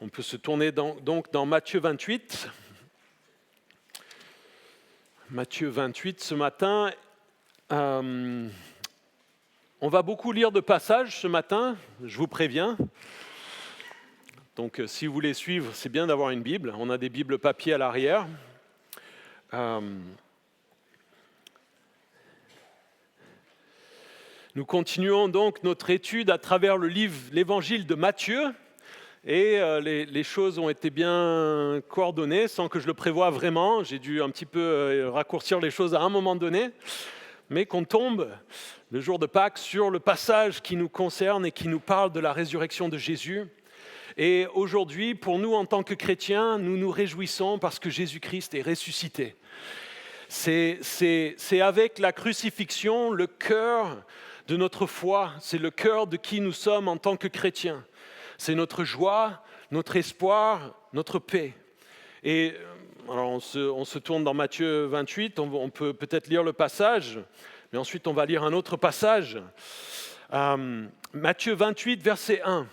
On peut se tourner donc dans Matthieu 28. Matthieu 28 ce matin. On va beaucoup lire de passages ce matin, je vous préviens. Donc si vous voulez suivre, c'est bien d'avoir une Bible. On a des Bibles papier à l'arrière. Nous continuons donc notre étude à travers l'Évangile de Matthieu. Et les choses ont été bien coordonnées sans que je le prévoie vraiment. J'ai dû un petit peu raccourcir les choses à un moment donné. Mais qu'on tombe le jour de Pâques sur le passage qui nous concerne et qui nous parle de la résurrection de Jésus. Et aujourd'hui, pour nous en tant que chrétiens, nous nous réjouissons parce que Jésus-Christ est ressuscité. C'est avec la crucifixion le cœur de notre foi, c'est le cœur de qui nous sommes en tant que chrétiens. C'est notre joie, notre espoir, notre paix. Et alors on se tourne dans Matthieu 28, on peut peut-être lire le passage, mais ensuite on va lire un autre passage. Matthieu 28, verset 1.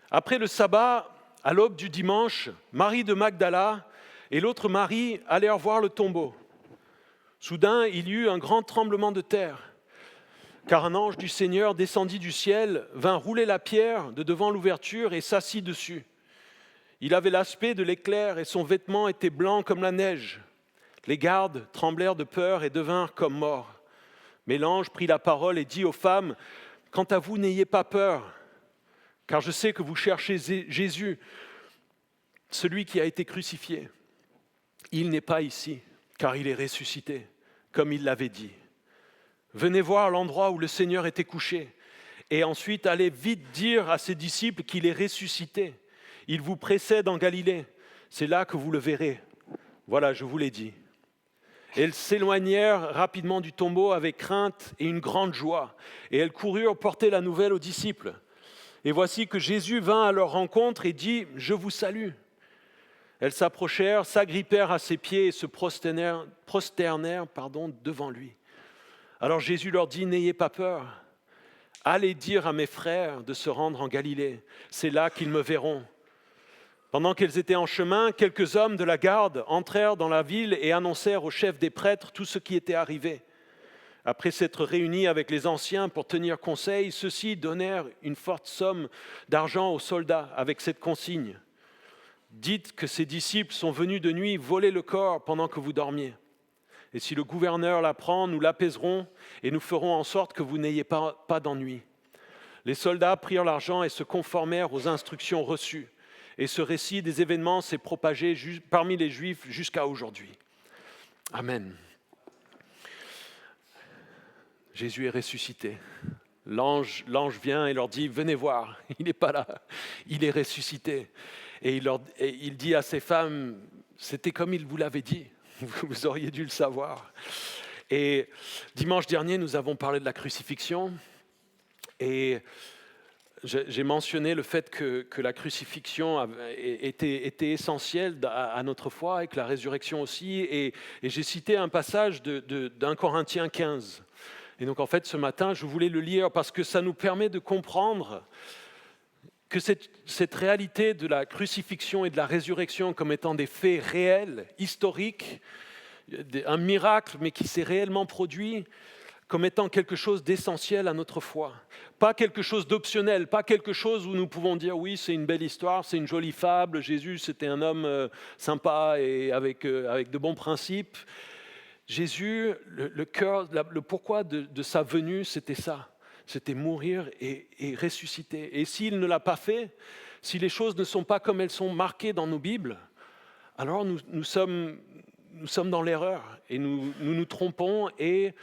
Après le sabbat, à l'aube du dimanche, Marie de Magdala et l'autre Marie allèrent voir le tombeau. Soudain, il y eut un grand tremblement de terre. Car un ange du Seigneur descendit du ciel, vint rouler la pierre de devant l'ouverture et s'assit dessus. Il avait l'aspect de l'éclair et son vêtement était blanc comme la neige. Les gardes tremblèrent de peur et devinrent comme morts. Mais l'ange prit la parole et dit aux femmes, « Quant à vous, n'ayez pas peur, car je sais que vous cherchez Jésus, celui qui a été crucifié. Il n'est pas ici, car il est ressuscité, comme il l'avait dit. Venez voir l'endroit où le Seigneur était couché, et ensuite allez vite dire à ses disciples qu'il est ressuscité. Il vous précède en Galilée, c'est là que vous le verrez. Voilà, je vous l'ai dit. » Elles s'éloignèrent rapidement du tombeau avec crainte et une grande joie, et elles coururent porter la nouvelle aux disciples. Et voici que Jésus vint à leur rencontre et dit, « Je vous salue. » Elles s'approchèrent, s'agrippèrent à ses pieds et se prosternèrent devant lui. Alors Jésus leur dit, « N'ayez pas peur. Allez dire à mes frères de se rendre en Galilée. C'est là qu'ils me verront. » Pendant qu'elles étaient en chemin, quelques hommes de la garde entrèrent dans la ville et annoncèrent au chef des prêtres tout ce qui était arrivé. Après s'être réunis avec les anciens pour tenir conseil, ceux-ci donnèrent une forte somme d'argent aux soldats avec cette consigne. « Dites que ces disciples sont venus de nuit voler le corps pendant que vous dormiez. Et si le gouverneur l'apprend, nous l'apaiserons et nous ferons en sorte que vous n'ayez pas d'ennui. » Les soldats prirent l'argent et se conformèrent aux instructions reçues. Et ce récit des événements s'est propagé parmi les Juifs jusqu'à aujourd'hui. Amen. Jésus est ressuscité. L'ange vient et leur dit, « Venez voir, il n'est pas là, il est ressuscité. » Et il dit à ces femmes, « C'était comme il vous l'avait dit. » Vous auriez dû le savoir. Et dimanche dernier, nous avons parlé de la crucifixion. Et j'ai mentionné le fait que la crucifixion était essentielle à notre foi et que la résurrection aussi. Et j'ai cité un passage d'Un Corinthiens 15. Et donc en fait, ce matin, je voulais le lire parce que ça nous permet de comprendre que cette réalité de la crucifixion et de la résurrection comme étant des faits réels, historiques, un miracle mais qui s'est réellement produit, comme étant quelque chose d'essentiel à notre foi. Pas quelque chose d'optionnel, pas quelque chose où nous pouvons dire oui, c'est une belle histoire, c'est une jolie fable, Jésus c'était un homme sympa et avec de bons principes. Jésus, le cœur, le pourquoi de sa venue, c'était ça. C'était mourir et ressusciter. Et s'il ne l'a pas fait, si les choses ne sont pas comme elles sont marquées dans nos Bibles, alors nous sommes dans l'erreur et nous trompons et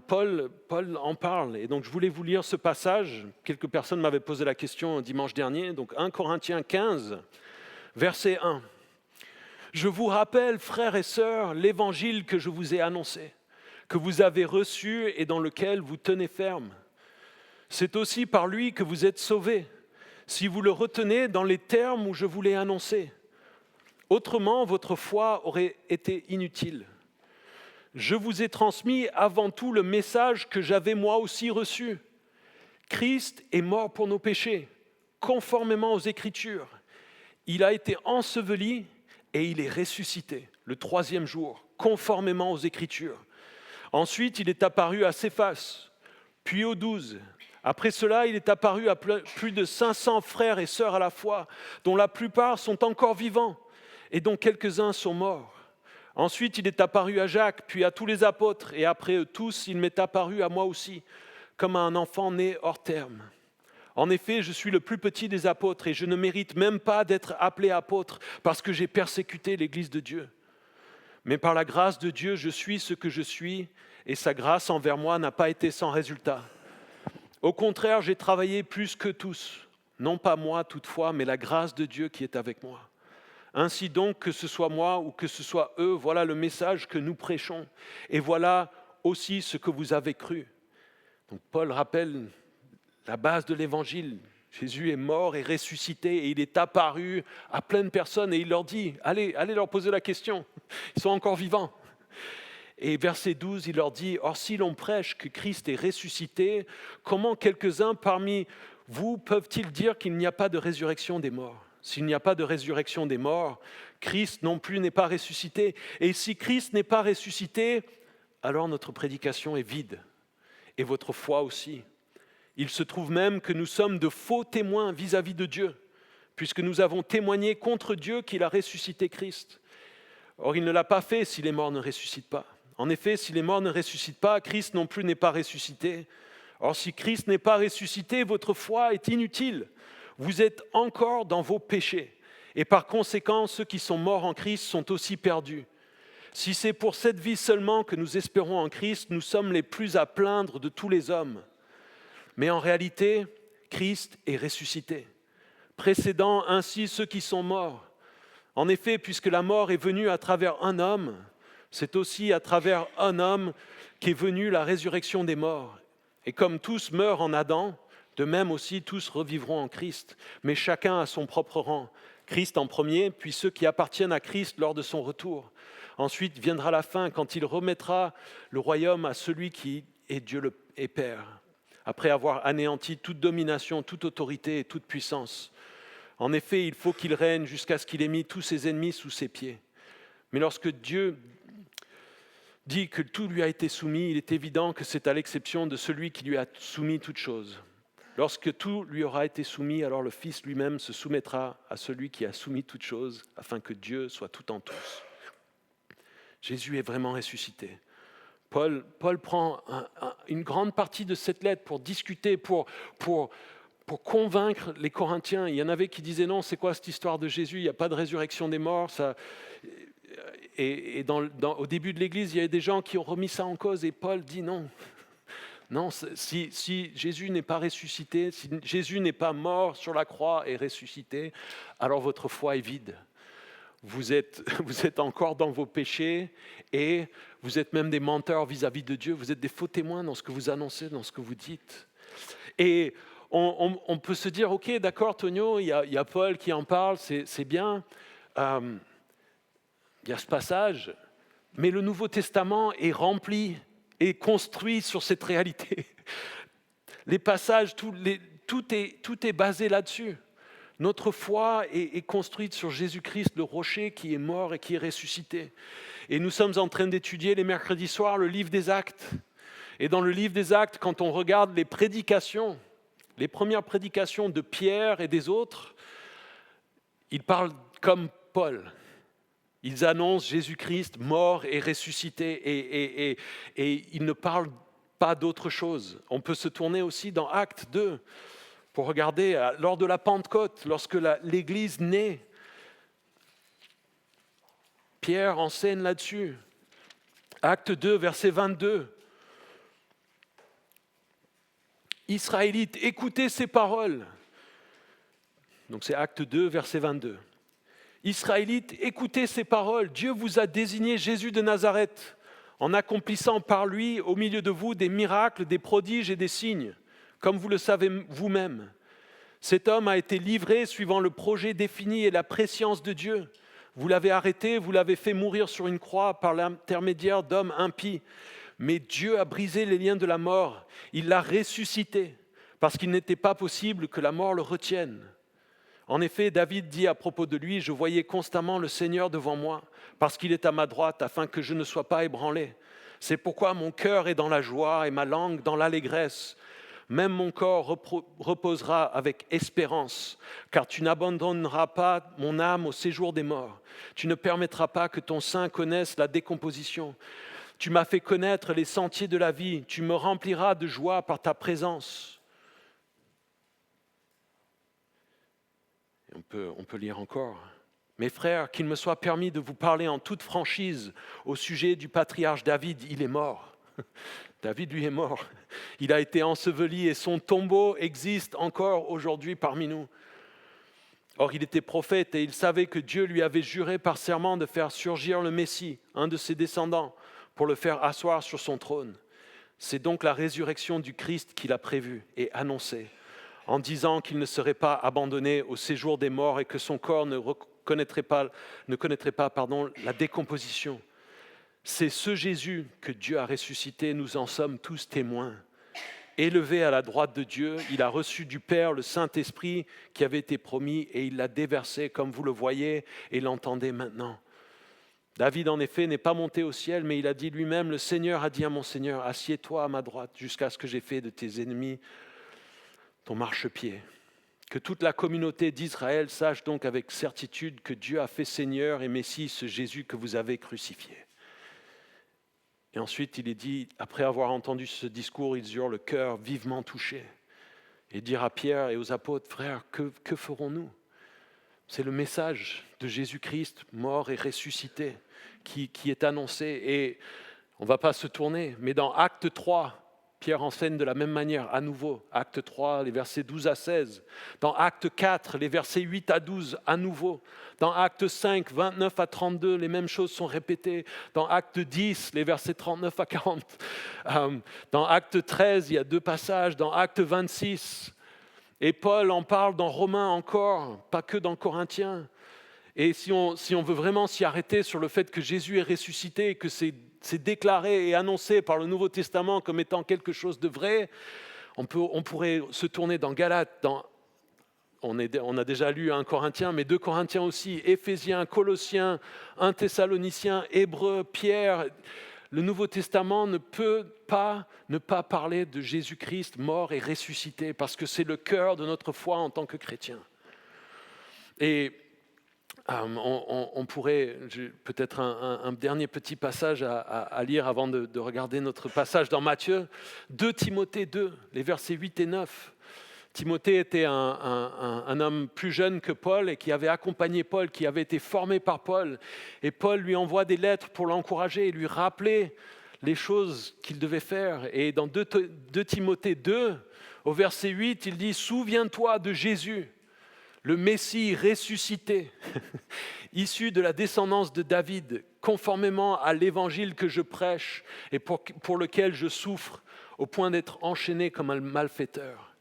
Paul en parle. Et donc je voulais vous lire ce passage. Quelques personnes m'avaient posé la question dimanche dernier. Donc 1 Corinthiens 15, verset 1. « Je vous rappelle, frères et sœurs, l'évangile que je vous ai annoncé, que vous avez reçu et dans lequel vous tenez ferme. C'est aussi par lui que vous êtes sauvés, si vous le retenez dans les termes où je vous l'ai annoncé. Autrement, votre foi aurait été inutile. Je vous ai transmis avant tout le message que j'avais moi aussi reçu. Christ est mort pour nos péchés, conformément aux Écritures. Il a été enseveli et il est ressuscité le 3e jour, conformément aux Écritures. Ensuite, il est apparu à Céphas, puis aux 12. Après cela, il est apparu à plus de 500 frères et sœurs à la fois, dont la plupart sont encore vivants et dont quelques-uns sont morts. Ensuite, il est apparu à Jacques, puis à tous les apôtres, et après eux tous, il m'est apparu à moi aussi, comme à un enfant né hors terme. En effet, je suis le plus petit des apôtres, et je ne mérite même pas d'être appelé apôtre, parce que j'ai persécuté l'Église de Dieu. Mais par la grâce de Dieu, je suis ce que je suis, et sa grâce envers moi n'a pas été sans résultat. Au contraire, j'ai travaillé plus que tous, non pas moi toutefois, mais la grâce de Dieu qui est avec moi. Ainsi donc, que ce soit moi ou que ce soit eux, voilà le message que nous prêchons, et voilà aussi ce que vous avez cru. Donc Paul rappelle la base de l'évangile. Jésus est mort et ressuscité, et il est apparu à plein de personnes, et il leur dit, allez leur poser la question, ils sont encore vivants. Et verset 12, il leur dit, « Or si l'on prêche que Christ est ressuscité, comment quelques-uns parmi vous peuvent-ils dire qu'il n'y a pas de résurrection des morts ? S'il n'y a pas de résurrection des morts, Christ non plus n'est pas ressuscité. Et si Christ n'est pas ressuscité, alors notre prédication est vide, et votre foi aussi. Il se trouve même que nous sommes de faux témoins vis-à-vis de Dieu, puisque nous avons témoigné contre Dieu qu'il a ressuscité Christ. Or, il ne l'a pas fait si les morts ne ressuscitent pas. En effet, si les morts ne ressuscitent pas, Christ non plus n'est pas ressuscité. Or, si Christ n'est pas ressuscité, votre foi est inutile. Vous êtes encore dans vos péchés. Et par conséquent, ceux qui sont morts en Christ sont aussi perdus. Si c'est pour cette vie seulement que nous espérons en Christ, nous sommes les plus à plaindre de tous les hommes. Mais en réalité, Christ est ressuscité, précédant ainsi ceux qui sont morts. En effet, puisque la mort est venue à travers un homme, c'est aussi à travers un homme qu'est venue la résurrection des morts. Et comme tous meurent en Adam, de même aussi tous revivront en Christ, mais chacun à son propre rang. Christ en premier, puis ceux qui appartiennent à Christ lors de son retour. Ensuite viendra la fin, quand il remettra le royaume à celui qui est Dieu et Père, après avoir anéanti toute domination, toute autorité et toute puissance. En effet, il faut qu'il règne jusqu'à ce qu'il ait mis tous ses ennemis sous ses pieds. Mais lorsque Dieu dit que tout lui a été soumis, il est évident que c'est à l'exception de celui qui lui a soumis toutes choses. Lorsque tout lui aura été soumis, alors le Fils lui-même se soumettra à celui qui a soumis toutes choses, afin que Dieu soit tout en tous. Jésus est vraiment ressuscité. Paul prend une grande partie de cette lettre pour discuter, pour convaincre les Corinthiens. Il y en avait qui disaient non, c'est quoi cette histoire de Jésus ? Il n'y a pas de résurrection des morts. Et au début de l'Église, il y avait des gens qui ont remis ça en cause, et Paul dit non. Non, si Jésus n'est pas ressuscité, si Jésus n'est pas mort sur la croix et ressuscité, alors votre foi est vide. Vous êtes encore dans vos péchés, et vous êtes même des menteurs vis-à-vis de Dieu. Vous êtes des faux témoins dans ce que vous annoncez, dans ce que vous dites. Et on peut se dire, ok, d'accord, Tonio, il y a Paul qui en parle, c'est bien. Il y a ce passage, mais le Nouveau Testament est rempli et construit sur cette réalité. Les passages, tout est basé là-dessus. Notre foi est construite sur Jésus-Christ, le rocher qui est mort et qui est ressuscité. Et nous sommes en train d'étudier les mercredis soirs le livre des Actes. Et dans le livre des Actes, quand on regarde les prédications, les premières prédications de Pierre et des autres, ils parlent comme Paul. Ils annoncent Jésus-Christ mort et ressuscité, et ils ne parlent pas d'autre chose. On peut se tourner aussi dans Actes 2 pour regarder lors de la Pentecôte, lorsque l'Église naît. Pierre enseigne là-dessus. Actes 2, verset 22. Israélites, écoutez ces paroles. Donc c'est Actes 2, verset 22. Israélites, écoutez ces paroles. Dieu vous a désigné Jésus de Nazareth, en accomplissant par lui au milieu de vous des miracles, des prodiges et des signes, comme vous le savez vous-même. Cet homme a été livré suivant le projet défini et la prescience de Dieu. Vous l'avez arrêté, vous l'avez fait mourir sur une croix par l'intermédiaire d'hommes impies. Mais Dieu a brisé les liens de la mort, il l'a ressuscité. parce qu'il n'était pas possible que la mort le retienne. En effet, David dit à propos de lui, « Je voyais constamment le Seigneur devant moi, parce qu'il est à ma droite, afin que je ne sois pas ébranlé. C'est pourquoi mon cœur est dans la joie et ma langue dans l'allégresse. Même mon corps reposera avec espérance, car tu n'abandonneras pas mon âme au séjour des morts. Tu ne permettras pas que ton sein connaisse la décomposition. Tu m'as fait connaître les sentiers de la vie. Tu me rempliras de joie par ta présence. » On peut lire encore. « Mes frères, qu'il me soit permis de vous parler en toute franchise au sujet du patriarche David. Il est mort. » David, lui, est mort. Il a été enseveli et son tombeau existe encore aujourd'hui parmi nous. Or, il était prophète et il savait que Dieu lui avait juré par serment de faire surgir le Messie, un de ses descendants, pour le faire asseoir sur son trône. C'est donc la résurrection du Christ qu'il a prévue et annoncée, en disant qu'il ne serait pas abandonné au séjour des morts et que son corps ne connaîtrait pas la décomposition. C'est ce Jésus que Dieu a ressuscité, nous en sommes tous témoins. Élevé à la droite de Dieu, il a reçu du Père le Saint-Esprit qui avait été promis et il l'a déversé comme vous le voyez et l'entendez maintenant. David, en effet, n'est pas monté au ciel, mais il a dit lui-même, « Le Seigneur a dit à mon Seigneur, assieds-toi à ma droite jusqu'à ce que j'ai fait de tes ennemis ton marchepied. » Que toute la communauté d'Israël sache donc avec certitude que Dieu a fait Seigneur et Messie ce Jésus que vous avez crucifié. Et ensuite, il est dit, après avoir entendu ce discours, ils eurent le cœur vivement touché. Et dire à Pierre et aux apôtres, « Frères, que ferons-nous » C'est le message de Jésus-Christ, mort et ressuscité, qui est annoncé. Et on ne va pas se tourner, mais dans Acte 3, Pierre enseigne de la même manière, à nouveau. Acte 3, les versets 12 à 16. Dans Acte 4, les versets 8 à 12, à nouveau. Dans Acte 5, 29 à 32, les mêmes choses sont répétées. Dans Acte 10, les versets 39 à 40. Dans Acte 13, il y a 2 passages. Dans Acte 26, et Paul en parle dans Romains encore, pas que dans Corinthiens. Et si on veut vraiment s'y arrêter sur le fait que Jésus est ressuscité, que c'est déclaré et annoncé par le Nouveau Testament comme étant quelque chose de vrai, on pourrait se tourner dans Galates, on a déjà lu 1 Corinthien, mais 2 Corinthiens aussi, Éphésiens, Colossiens, 1 Thessaloniciens, Hébreux, Pierre. Le Nouveau Testament ne peut pas ne pas parler de Jésus-Christ mort et ressuscité, parce que c'est le cœur de notre foi en tant que chrétien. Et on pourrait, peut-être un dernier petit passage à lire avant de regarder notre passage dans Matthieu. 2 Timothée 2, les versets 8 et 9. Timothée était un homme plus jeune que Paul et qui avait accompagné Paul, qui avait été formé par Paul. Et Paul lui envoie des lettres pour l'encourager et lui rappeler les choses qu'il devait faire. Et dans 2 Timothée 2, au verset 8, il dit « Souviens-toi de Jésus, le Messie ressuscité, issu de la descendance de David, conformément à l'évangile que je prêche et pour lequel je souffre, au point d'être enchaîné comme un malfaiteur. »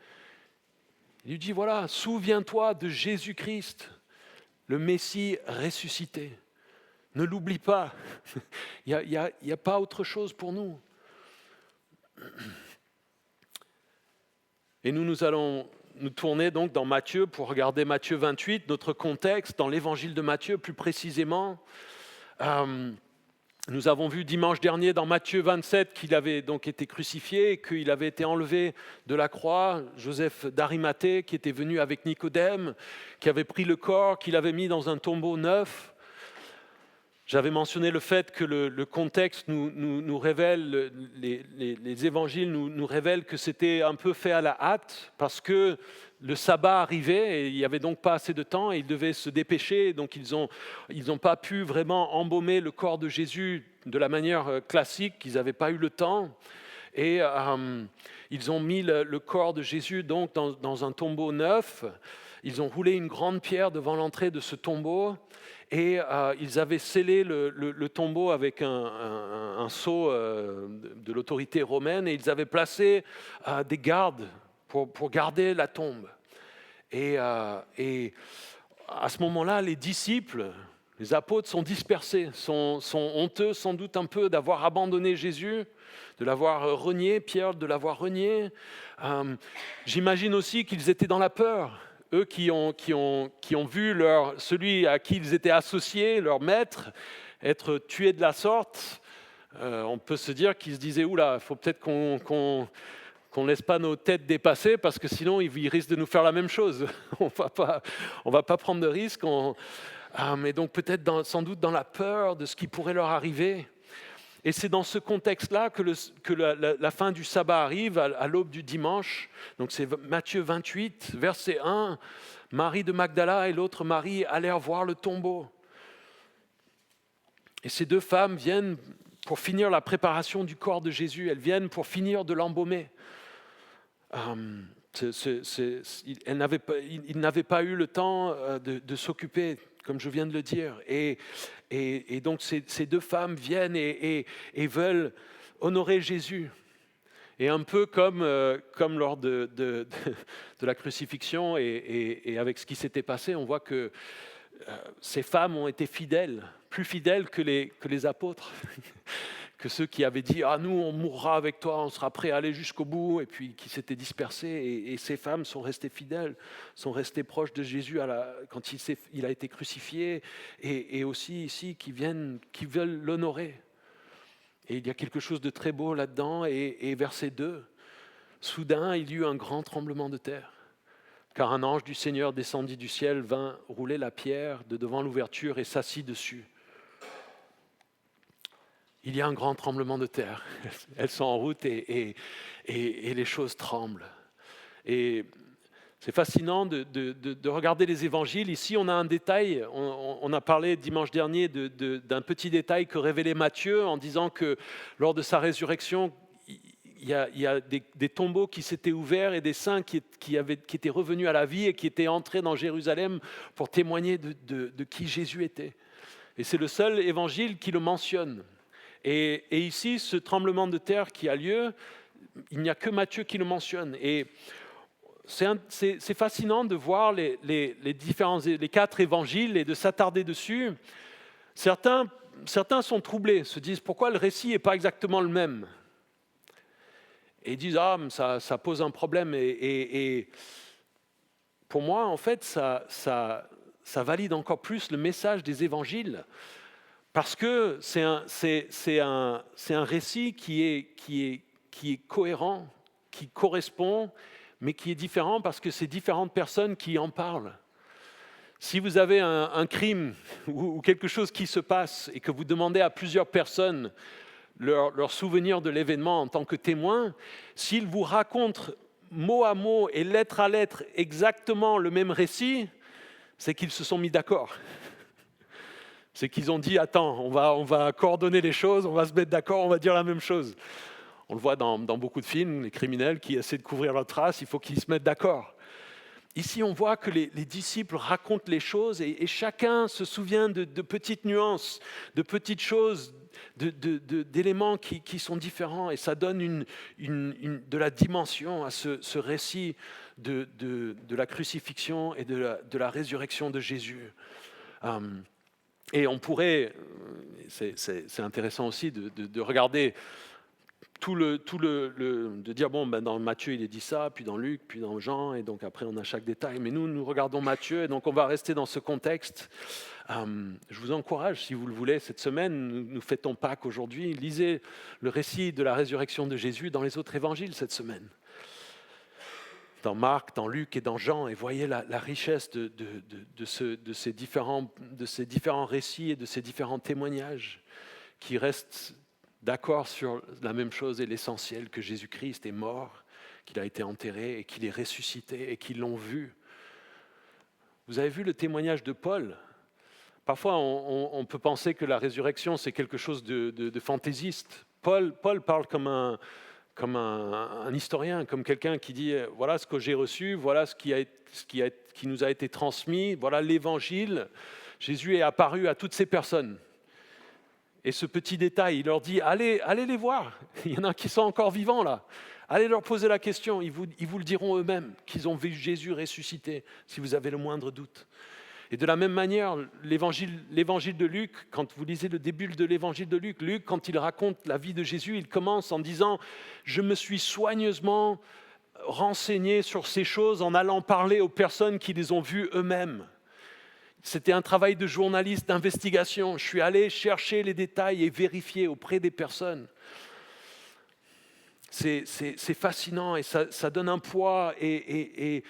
Il lui dit, voilà, souviens-toi de Jésus-Christ, le Messie ressuscité. Ne l'oublie pas, il n'y a pas autre chose pour nous. Et nous allons nous tourner donc dans Matthieu pour regarder Matthieu 28, notre contexte, dans l'évangile de Matthieu plus précisément. Nous avons vu dimanche dernier dans Matthieu 27 qu'il avait donc été crucifié, qu'il avait été enlevé de la croix, Joseph d'Arimathée qui était venu avec Nicodème, qui avait pris le corps, qu'il avait mis dans un tombeau neuf. J'avais mentionné le fait que le contexte nous révèle, les évangiles nous révèlent que c'était un peu fait à la hâte parce que le sabbat arrivait et il n'y avait donc pas assez de temps et ils devaient se dépêcher. Donc ils n'ont pas pu vraiment embaumer le corps de Jésus de la manière classique, ils n'avaient pas eu le temps. Et ils ont mis le corps de Jésus donc dans un tombeau neuf. Ils ont roulé une grande pierre devant l'entrée de ce tombeau. Et ils avaient scellé le tombeau avec un sceau de l'autorité romaine et ils avaient placé des gardes pour garder la tombe. Et à ce moment-là, les disciples, Les apôtres sont dispersés, sont honteux sans doute un peu d'avoir abandonné Jésus, de l'avoir renié, Pierre de l'avoir renié. J'imagine aussi qu'ils étaient dans la peur. Eux qui ont vu celui à qui ils étaient associés, leur maître, être tué de la sorte, on peut se dire qu'ils se disaient « Oula, il faut peut-être qu'on ne laisse pas nos têtes dépasser parce que sinon ils risquent de nous faire la même chose. On va pas prendre de risques. » Mais donc peut-être sans doute dans la peur de ce qui pourrait leur arriver. Et c'est dans ce contexte-là que la fin du sabbat arrive, à l'aube du dimanche. Donc c'est Matthieu 28, verset 1. Marie de Magdala et l'autre Marie allèrent voir le tombeau. Et ces deux femmes viennent pour finir la préparation du corps de Jésus. Elles viennent pour finir de l'embaumer. Ils n'avaient pas eu le temps de s'occuper, comme je viens de le dire. Et donc ces deux femmes viennent et veulent honorer Jésus. Et un peu comme lors de la crucifixion et avec ce qui s'était passé, on voit que ces femmes ont été fidèles, plus fidèles que les apôtres, que ceux qui avaient dit « Ah, nous, on mourra avec toi, on sera prêts à aller jusqu'au bout », et puis qui s'étaient dispersés. Et ces femmes sont restées fidèles, sont restées proches de Jésus quand il a été crucifié, et aussi ici, qui veulent l'honorer. Et il y a quelque chose de très beau là-dedans. Et verset 2, « Soudain, il y eut un grand tremblement de terre, car un ange du Seigneur descendit du ciel, vint rouler la pierre de devant l'ouverture et s'assit dessus. » Il y a un grand tremblement de terre. Elles sont en route et les choses tremblent. Et c'est fascinant de regarder les évangiles. Ici, on a un détail. On a parlé dimanche dernier d'un petit détail que révélait Matthieu en disant que lors de sa résurrection, il y a des tombeaux qui s'étaient ouverts et des saints qui étaient revenus à la vie et qui étaient entrés dans Jérusalem pour témoigner de qui Jésus était. Et c'est le seul évangile qui le mentionne. Et ici, ce tremblement de terre qui a lieu, il n'y a que Matthieu qui le mentionne. Et c'est fascinant de voir les 4 évangiles et de s'attarder dessus. Certains sont troublés, se disent pourquoi le récit n'est pas exactement le même. Et ils disent ça pose un problème. Et pour moi, en fait, ça valide encore plus le message des évangiles. Parce que c'est un récit qui est cohérent, qui correspond, mais qui est différent parce que c'est différentes personnes qui en parlent. Si vous avez un crime ou quelque chose qui se passe et que vous demandez à plusieurs personnes leur souvenir de l'événement en tant que témoin, s'ils vous racontent mot à mot et lettre à lettre exactement le même récit, c'est qu'ils se sont mis d'accord. C'est qu'ils ont dit, attends, on va coordonner les choses, on va se mettre d'accord, on va dire la même chose. On le voit dans beaucoup de films, les criminels qui essaient de couvrir leurs traces, il faut qu'ils se mettent d'accord. Ici, on voit que les disciples racontent les choses et chacun se souvient de petites nuances, de petites choses, d'éléments qui sont différents. Et ça donne de la dimension à ce récit de la crucifixion et de la résurrection de Jésus. Et on pourrait, c'est intéressant aussi de regarder de dire dans Matthieu il est dit ça, puis dans Luc, puis dans Jean, et donc après on a chaque détail. Mais nous regardons Matthieu, et donc on va rester dans ce contexte. Je vous encourage, si vous le voulez, cette semaine, nous fêtons Pâques aujourd'hui, lisez le récit de la résurrection de Jésus dans les autres évangiles cette semaine. Dans Marc, dans Luc et dans Jean, et voyez la richesse de ces différents récits et de ces différents témoignages qui restent d'accord sur la même chose et l'essentiel, que Jésus-Christ est mort, qu'il a été enterré et qu'il est ressuscité et qu'ils l'ont vu. Vous avez vu le témoignage de Paul ? Parfois, on peut penser que la résurrection, c'est quelque chose de fantaisiste. Paul parle comme un historien, comme quelqu'un qui dit « voilà ce que j'ai reçu, voilà ce qui nous a été transmis, voilà l'évangile. Jésus est apparu à toutes ces personnes. » Et ce petit détail, il leur dit « allez les voir, il y en a qui sont encore vivants là. Allez leur poser la question, ils vous le diront eux-mêmes, qu'ils ont vu Jésus ressuscité, si vous avez le moindre doute. » Et de la même manière, l'évangile de Luc, quand vous lisez le début de l'évangile de Luc, Luc, quand il raconte la vie de Jésus, il commence en disant « Je me suis soigneusement renseigné sur ces choses en allant parler aux personnes qui les ont vues eux-mêmes. » C'était un travail de journaliste d'investigation. Je suis allé chercher les détails et vérifier auprès des personnes. C'est fascinant et ça donne un poids et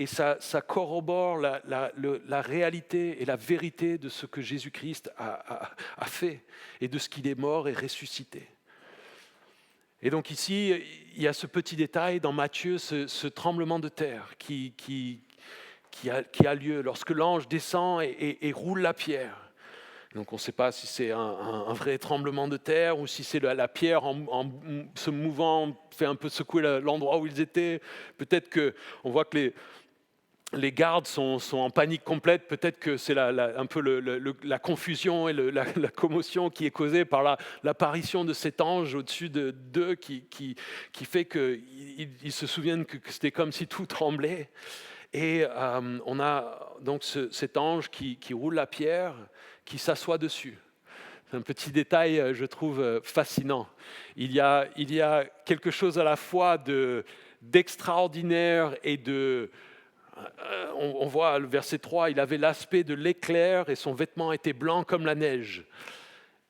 ça corrobore la réalité et la vérité de ce que Jésus-Christ a fait et de ce qu'il est mort et ressuscité. Et donc ici, il y a ce petit détail dans Matthieu, ce tremblement de terre qui a lieu lorsque l'ange descend et roule la pierre. Donc on ne sait pas si c'est un vrai tremblement de terre ou si c'est la pierre en se mouvant fait un peu secouer l'endroit où ils étaient. Peut-être qu'on voit que les gardes sont en panique complète. Peut-être que c'est un peu la confusion et la commotion qui est causée par l'apparition de cet ange au-dessus d'eux qui fait qu'ils se souviennent que c'était comme si tout tremblait. Et on a donc cet ange qui roule la pierre, qui s'assoit dessus. C'est un petit détail, je trouve, fascinant. Il y a quelque chose à la fois d'extraordinaire et de... On voit le verset 3, il avait l'aspect de l'éclair et son vêtement était blanc comme la neige.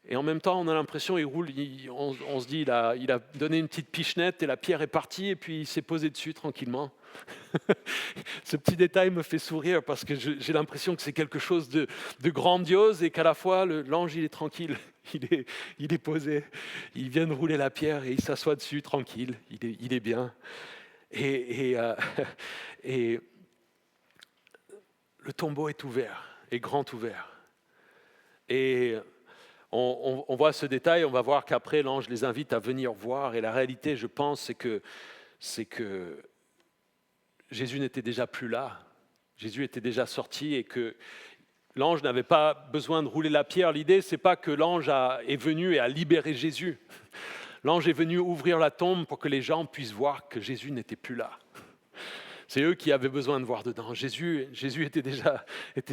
Et en même temps, on a l'impression, il roule, on se dit, il a donné une petite pichenette et la pierre est partie et puis il s'est posé dessus tranquillement. Ce petit détail me fait sourire parce que j'ai l'impression que c'est quelque chose de grandiose et qu'à la fois, l'ange, il est tranquille, il est posé, il vient de rouler la pierre et il s'assoit dessus tranquille, il est bien. Et le tombeau est ouvert, est grand ouvert. Et on voit ce détail, on va voir qu'après l'ange les invite à venir voir. Et la réalité, je pense, c'est que Jésus n'était déjà plus là. Jésus était déjà sorti et que l'ange n'avait pas besoin de rouler la pierre. L'idée, c'est pas que l'ange est venu et a libéré Jésus. L'ange est venu ouvrir la tombe pour que les gens puissent voir que Jésus n'était plus là. C'est eux qui avaient besoin de voir dedans. Jésus était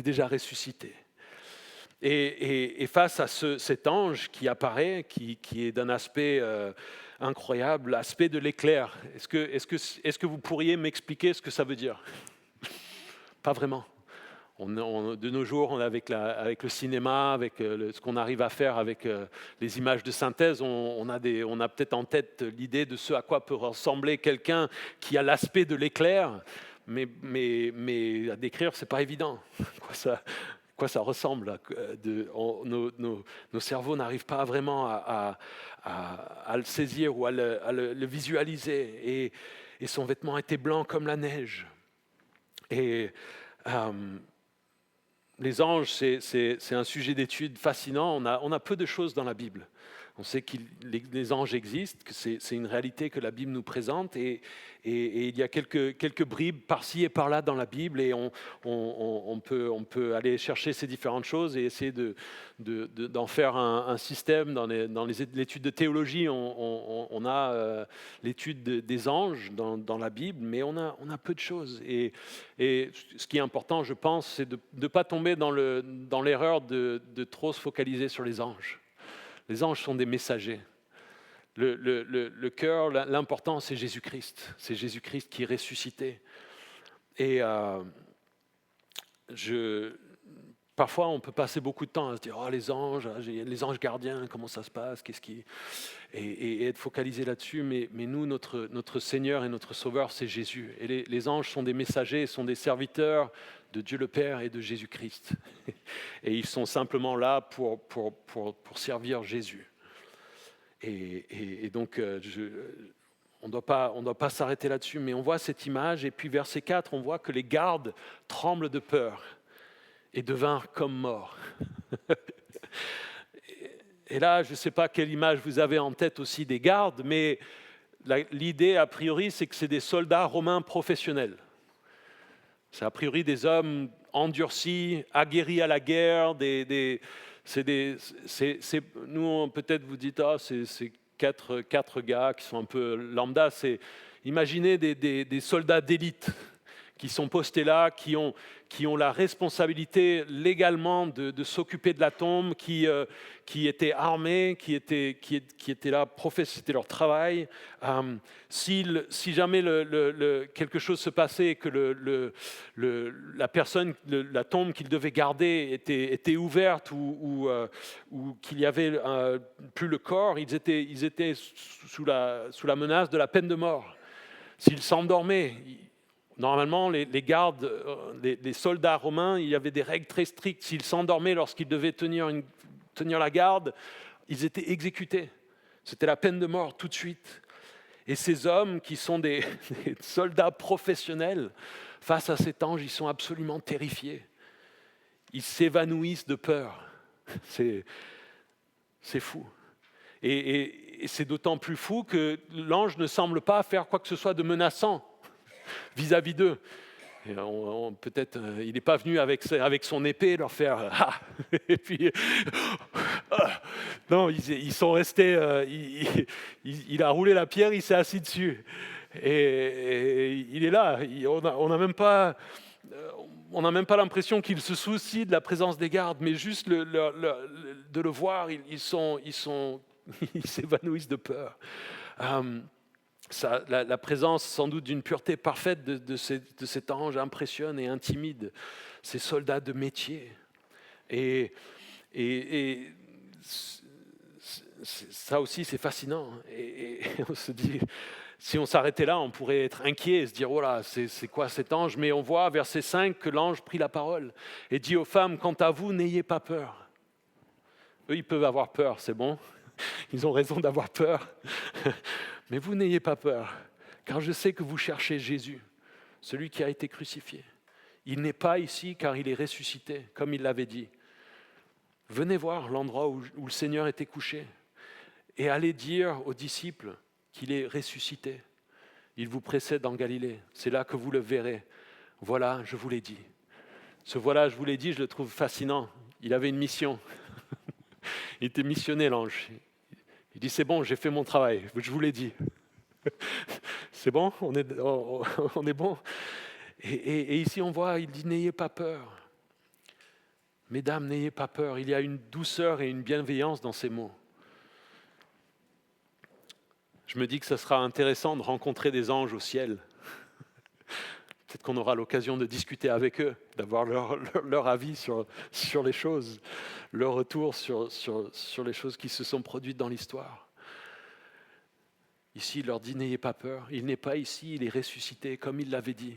déjà ressuscité. Et face à cet ange qui apparaît, qui est d'un aspect incroyable, l'aspect de l'éclair, est-ce que vous pourriez m'expliquer ce que ça veut dire ? Pas vraiment. De nos jours, avec le cinéma, avec ce qu'on arrive à faire avec les images de synthèse, on a peut-être en tête l'idée de ce à quoi peut ressembler quelqu'un qui a l'aspect de l'éclair, mais à décrire, c'est pas évident. Quoi ça ressemble. Nos cerveaux n'arrivent pas vraiment à le saisir ou à le visualiser. Et son vêtement était blanc comme la neige. Et les anges, c'est un sujet d'étude fascinant. On a peu de choses dans la Bible. On sait que les anges existent, que c'est une réalité que la Bible nous présente, et il y a quelques bribes par-ci et par-là dans la Bible, et on peut aller chercher ces différentes choses et essayer d'en faire un système. Dans l'étude de théologie, on a l'étude des anges dans la Bible, mais on a peu de choses. Et ce qui est important, je pense, c'est de ne pas tomber dans l'erreur de trop se focaliser sur les anges. Les anges sont des messagers. Le cœur, l'important, c'est Jésus-Christ. C'est Jésus-Christ qui est ressuscité. Et parfois, on peut passer beaucoup de temps à se dire « Oh, les anges gardiens, comment ça se passe ?» et être focalisé là-dessus. Mais nous, notre Seigneur et notre Sauveur, c'est Jésus. Et les anges sont des messagers, sont des serviteurs de Dieu le Père et de Jésus-Christ. Et ils sont simplement là pour servir Jésus. Et donc, on ne doit pas s'arrêter là-dessus, mais on voit cette image. Et puis, verset 4, on voit que les gardes tremblent de peur et devinrent comme morts. Et là, je ne sais pas quelle image vous avez en tête aussi des gardes, mais l'idée, a priori, c'est que c'est des soldats romains professionnels. C'est a priori des hommes endurcis, aguerris à la guerre. Nous, peut-être vous dites, c'est quatre gars qui sont un peu lambda. Imaginez des soldats d'élite qui sont postés là, qui ont qui ont la responsabilité légalement de s'occuper de la tombe, qui étaient armés, qui étaient là, c'était leur travail. Si jamais quelque chose se passait et que la personne, la tombe qu'ils devaient garder était ouverte ou qu'il y avait plus le corps, ils étaient sous la menace de la peine de mort. S'ils s'endormaient, normalement les gardes, les soldats romains, il y avait des règles très strictes. S'ils s'endormaient lorsqu'ils devaient tenir la garde, ils étaient exécutés. C'était la peine de mort tout de suite. Et ces hommes qui sont des soldats professionnels, face à cet ange, ils sont absolument terrifiés. Ils s'évanouissent de peur. C'est fou. Et c'est d'autant plus fou que l'ange ne semble pas faire quoi que ce soit de menaçant vis-à-vis d'eux. Et peut-être il n'est pas venu avec son épée leur faire ah et puis non, ils sont restés. Il a roulé la pierre, il s'est assis dessus et il est là. On n'a même pas l'impression qu'il se soucie de la présence des gardes, mais juste de le voir, ils s'évanouissent de peur. La présence sans doute d'une pureté parfaite de cet ange impressionne et intimide ces soldats de métier. Et ça aussi c'est fascinant. Et on se dit, si on s'arrêtait là, on pourrait être inquiet et se dire, oh là, c'est quoi cet ange? Mais on voit, verset 5, que l'ange prit la parole et dit aux femmes, quant à vous, n'ayez pas peur. Eux, ils peuvent avoir peur, c'est bon. Ils ont raison d'avoir peur. Mais vous n'ayez pas peur, car je sais que vous cherchez Jésus, celui qui a été crucifié. Il n'est pas ici car il est ressuscité, comme il l'avait dit. Venez voir l'endroit où le Seigneur était couché et allez dire aux disciples qu'il est ressuscité. Il vous précède en Galilée, c'est là que vous le verrez. Voilà, je vous l'ai dit. Ce voilà, je vous l'ai dit, je le trouve fascinant. Il avait une mission. Il était missionné, l'ange. Il dit, c'est bon, j'ai fait mon travail, je vous l'ai dit. C'est bon, on est bon. Et ici, on voit, il dit, n'ayez pas peur. Mesdames, n'ayez pas peur. Il y a une douceur et une bienveillance dans ces mots. Je me dis que ce sera intéressant de rencontrer des anges au ciel. Peut-être qu'on aura l'occasion de discuter avec eux, d'avoir leur avis sur les choses, leur retour sur les choses qui se sont produites dans l'histoire. Ici, il leur dit, n'ayez pas peur. Il n'est pas ici, il est ressuscité, comme il l'avait dit.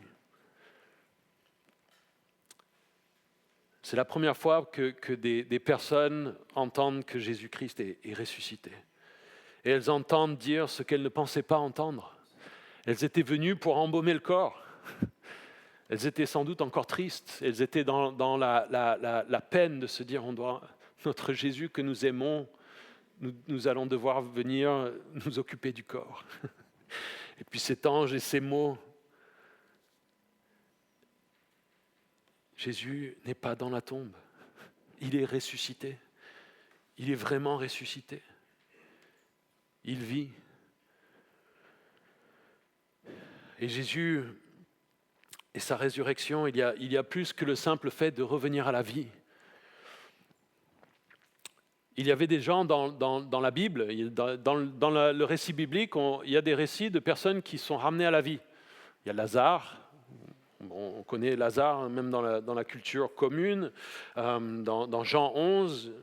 C'est la première fois que des personnes entendent que Jésus-Christ est ressuscité. Et elles entendent dire ce qu'elles ne pensaient pas entendre. Elles étaient venues pour embaumer le corps. Elles étaient sans doute encore tristes. Elles étaient dans la peine de se dire, notre Jésus que nous aimons, nous allons devoir venir nous occuper du corps. Et puis cet ange et ces mots, Jésus n'est pas dans la tombe, il est ressuscité, il est vraiment ressuscité, il vit. Et Jésus et sa résurrection, il y a plus que le simple fait de revenir à la vie. Il y avait des gens dans la Bible, dans le récit biblique, il y a des récits de personnes qui sont ramenées à la vie. Il y a Lazare, on connaît Lazare même dans la culture commune, dans Jean 11.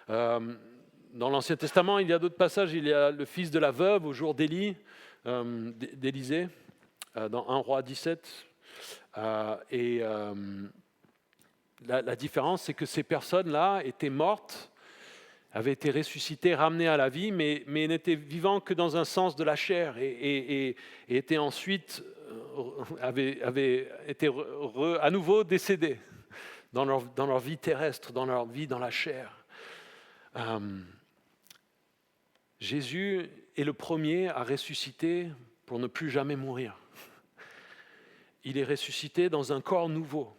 Dans l'Ancien Testament, il y a d'autres passages, il y a le fils de la veuve au jour d'Élisée, dans 1 Roi 17. La différence, c'est que ces personnes-là étaient mortes, avaient été ressuscités, ramenés à la vie, mais n'étaient vivants que dans un sens de la chair et étaient ensuite, avaient été à nouveau décédés dans leur vie terrestre, dans leur vie dans la chair. Jésus est le premier à ressusciter pour ne plus jamais mourir. Il est ressuscité dans un corps nouveau.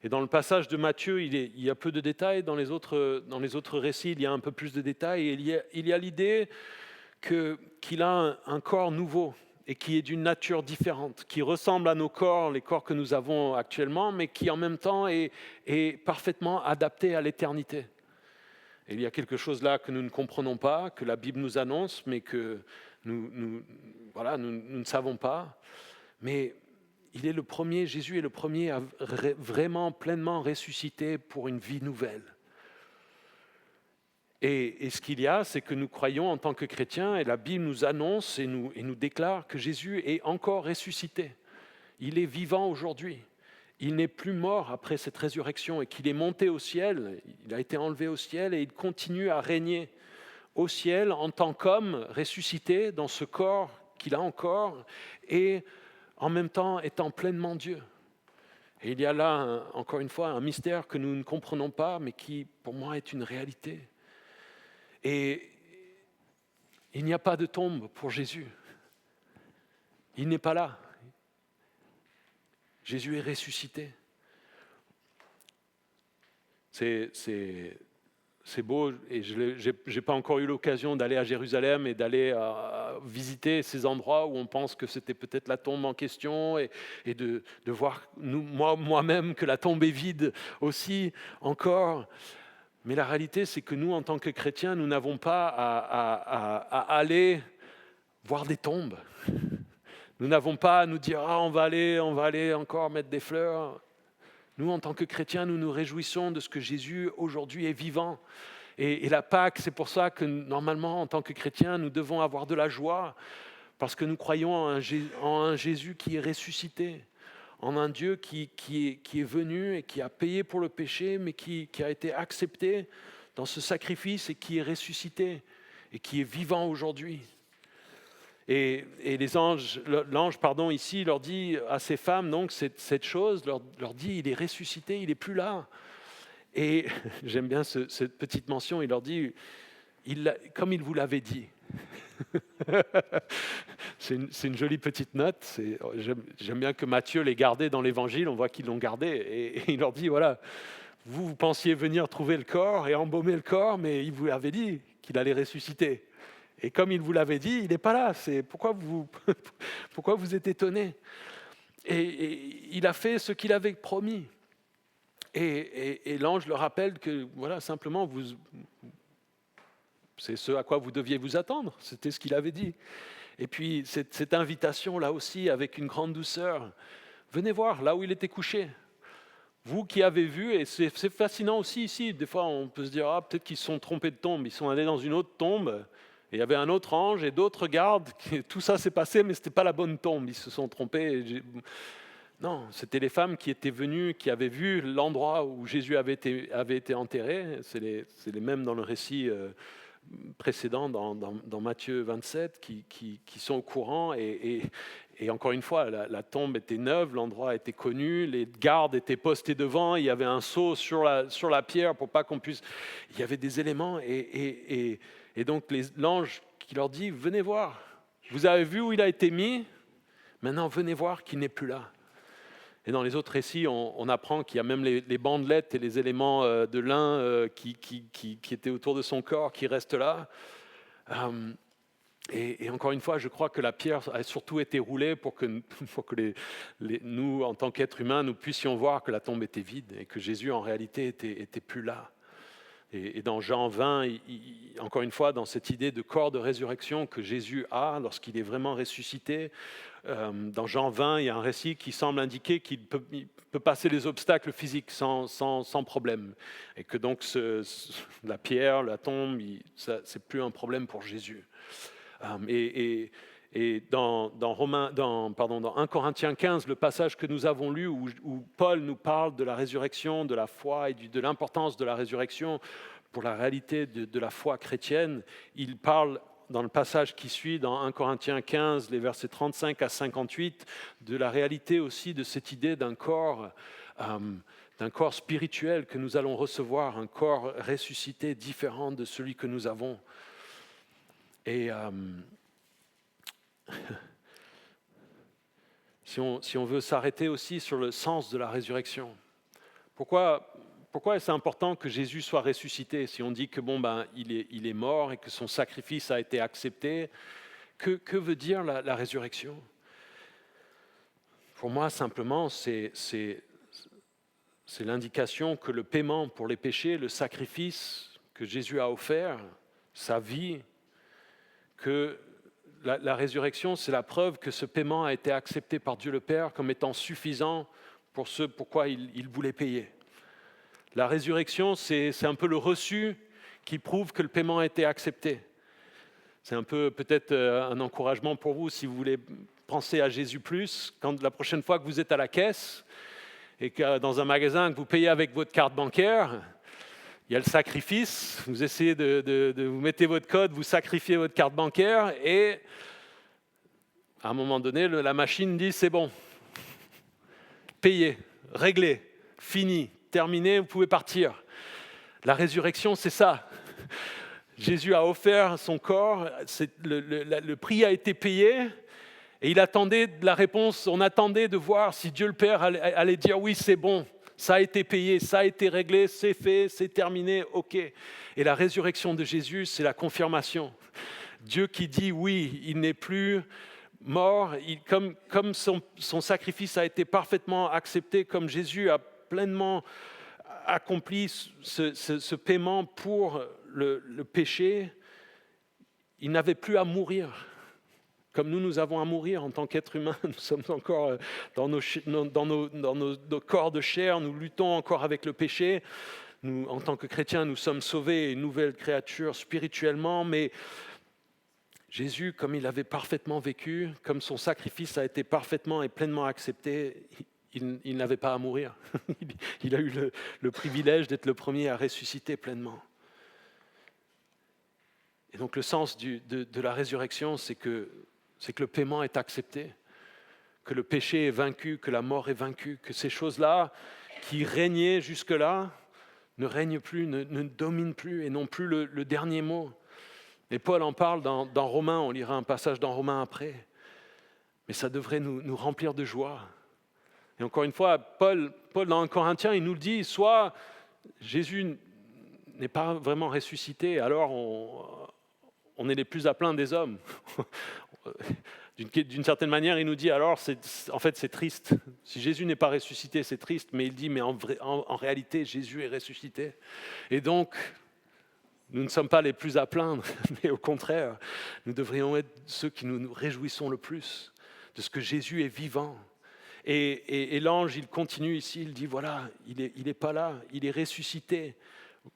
Et dans le passage de Matthieu, il y a peu de détails. Dans les autres récits, il y a un peu plus de détails. Et il y a l'idée qu'il a un corps nouveau. et qui est d'une nature différente, qui ressemble à nos corps, les corps que nous avons actuellement, mais qui en même temps est parfaitement adapté à l'éternité. Et il y a quelque chose là que nous ne comprenons pas, que la Bible nous annonce, mais que nous ne savons pas. Mais il est le premier, Jésus est le premier à vraiment pleinement ressusciter pour une vie nouvelle. Et ce qu'il y a, c'est que nous croyons en tant que chrétiens, et la Bible nous annonce et nous déclare que Jésus est encore ressuscité. Il est vivant aujourd'hui. Il n'est plus mort après cette résurrection et qu'il est monté au ciel. Il a été enlevé au ciel et il continue à régner au ciel en tant qu'homme ressuscité dans ce corps qu'il a encore et en même temps étant pleinement Dieu. Et il y a là, encore une fois, un mystère que nous ne comprenons pas, mais qui, pour moi, est une réalité. Et il n'y a pas de tombe pour Jésus. Il n'est pas là. Jésus est ressuscité. C'est beau, et je n'ai pas encore eu l'occasion d'aller à Jérusalem et d'aller visiter ces endroits où on pense que c'était peut-être la tombe en question et de voir moi-même que la tombe est vide aussi encore. Mais la réalité, c'est que nous, en tant que chrétiens, nous n'avons pas à aller voir des tombes. Nous n'avons pas à nous dire « on va aller encore mettre des fleurs ». Nous, en tant que chrétiens, nous nous réjouissons de ce que Jésus, aujourd'hui, est vivant. Et la Pâque, c'est pour ça que, normalement, en tant que chrétiens, nous devons avoir de la joie, parce que nous croyons en un Jésus qui est ressuscité, en un Dieu qui est venu et qui a payé pour le péché, mais qui a été accepté dans ce sacrifice et qui est ressuscité et qui est vivant aujourd'hui. Et l'ange ici leur dit à ces femmes, donc cette chose, leur dit, il est ressuscité, il n'est plus là. Et j'aime bien cette petite mention, il leur dit, comme il vous l'avait dit. C'est une jolie petite note. J'aime bien que Matthieu l'ait gardé dans l'évangile, on voit qu'ils l'ont gardé. Et il leur dit, voilà, vous pensiez venir trouver le corps et embaumer le corps, mais il vous avait dit qu'il allait ressusciter. Et comme il vous l'avait dit, il n'est pas là. Pourquoi vous êtes étonnés ? Et il a fait ce qu'il avait promis. Et l'ange leur rappelle que, voilà, simplement, c'est ce à quoi vous deviez vous attendre. C'était ce qu'il avait dit. Et puis, cette invitation, là aussi, avec une grande douceur. Venez voir, là où il était couché. Vous qui avez vu, et c'est fascinant aussi ici, des fois on peut se dire, peut-être qu'ils se sont trompés de tombe. Ils sont allés dans une autre tombe. Et il y avait un autre ange et d'autres gardes. Tout ça s'est passé, mais ce n'était pas la bonne tombe. Ils se sont trompés. Non, c'était les femmes qui étaient venues, qui avaient vu l'endroit où Jésus avait été enterré. C'est les mêmes dans le récit précédent, dans Matthieu 27, qui sont au courant. Et encore une fois, la tombe était neuve, l'endroit était connu, les gardes étaient postés devant, il y avait un sceau sur la pierre pour pas qu'on puisse... Il y avait des éléments et donc l'ange qui leur dit, venez voir, vous avez vu où il a été mis, maintenant venez voir qu'il n'est plus là. Et dans les autres récits, on apprend qu'il y a même les bandelettes et les éléments de lin qui étaient autour de son corps qui restent là. Et encore une fois, je crois que la pierre a surtout été roulée pour que nous, en tant qu'êtres humains, nous puissions voir que la tombe était vide et que Jésus, en réalité, était plus là. Et dans Jean 20, encore une fois, dans cette idée de corps de résurrection que Jésus a lorsqu'il est vraiment ressuscité, dans Jean 20, il y a un récit qui semble indiquer qu'il peut passer les obstacles physiques sans problème. Et que donc la pierre, la tombe, ce n'est plus un problème pour Jésus. Et dans 1 Corinthiens 15, le passage que nous avons lu où Paul nous parle de la résurrection, de la foi et de l'importance de la résurrection pour la réalité de la foi chrétienne, il parle dans le passage qui suit, dans 1 Corinthiens 15, les versets 35 à 58, de la réalité aussi de cette idée d'un corps spirituel que nous allons recevoir, un corps ressuscité différent de celui que nous avons. Et si on veut s'arrêter aussi sur le sens de la résurrection, pourquoi est-ce important que Jésus soit ressuscité? Si on dit que il est mort et que son sacrifice a été accepté, Que veut dire la résurrection ? Pour moi, simplement, c'est l'indication que le paiement pour les péchés, le sacrifice que Jésus a offert, sa vie, que la résurrection, c'est la preuve que ce paiement a été accepté par Dieu le Père comme étant suffisant pour ce pourquoi il voulait payer. La résurrection, c'est un peu le reçu qui prouve que le paiement a été accepté. C'est un peu peut-être un encouragement pour vous si vous voulez penser à Jésus plus, quand la prochaine fois que vous êtes à la caisse et que dans un magasin que vous payez avec votre carte bancaire, il y a le sacrifice, vous essayez de vous mettez votre code, vous sacrifiez votre carte bancaire et à un moment donné, la machine dit c'est bon, payé, réglé, fini, terminé, vous pouvez partir. La résurrection, c'est ça. Jésus a offert son corps, le prix a été payé et il attendait de la réponse, on attendait de voir si Dieu le Père allait dire oui c'est bon, ça a été payé, ça a été réglé, c'est fait, c'est terminé, ok. Et la résurrection de Jésus, c'est la confirmation. Dieu qui dit oui, il n'est plus mort, comme son sacrifice a été parfaitement accepté, comme Jésus a pleinement accompli ce paiement pour le péché, il n'avait plus à mourir. Comme nous avons à mourir en tant qu'êtres humains, nous sommes encore dans nos corps de chair, nous luttons encore avec le péché. Nous, en tant que chrétiens, nous sommes sauvés, une nouvelle créature spirituellement, mais Jésus, comme il avait parfaitement vécu, comme son sacrifice a été parfaitement et pleinement accepté, il n'avait pas à mourir. Il a eu le privilège d'être le premier à ressusciter pleinement. Et donc le sens de la résurrection, c'est que le paiement est accepté, que le péché est vaincu, que la mort est vaincue, que ces choses-là qui régnaient jusque-là ne règnent plus, ne dominent plus et n'ont plus le dernier mot. Et Paul en parle dans Romains, on lira un passage dans Romains après. Mais ça devrait nous remplir de joie. Et encore une fois, Paul dans 1 Corinthiens, il nous le dit, soit Jésus n'est pas vraiment ressuscité, alors on est les plus à plaindre des hommes. D'une certaine manière, il nous dit, alors en fait c'est triste. Si Jésus n'est pas ressuscité, c'est triste, mais il dit, mais en réalité, Jésus est ressuscité. Et donc, nous ne sommes pas les plus à plaindre, mais au contraire, nous devrions être ceux qui nous réjouissons le plus de ce que Jésus est vivant. Et l'ange, il continue ici, il dit, voilà, il est pas là, il est ressuscité.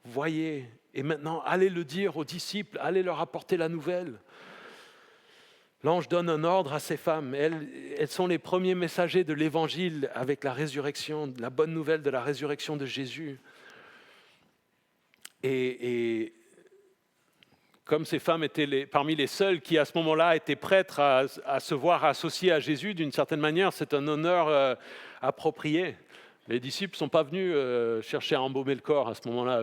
Voyez, et maintenant, allez le dire aux disciples, allez leur apporter la nouvelle. L'ange donne un ordre à ces femmes. Elles sont les premiers messagers de l'évangile avec la résurrection, la bonne nouvelle de la résurrection de Jésus. Et comme ces femmes étaient parmi les seules qui, à ce moment-là, étaient prêtes à se voir associées à Jésus, d'une certaine manière, c'est un honneur approprié. Les disciples ne sont pas venus chercher à embaumer le corps à ce moment-là.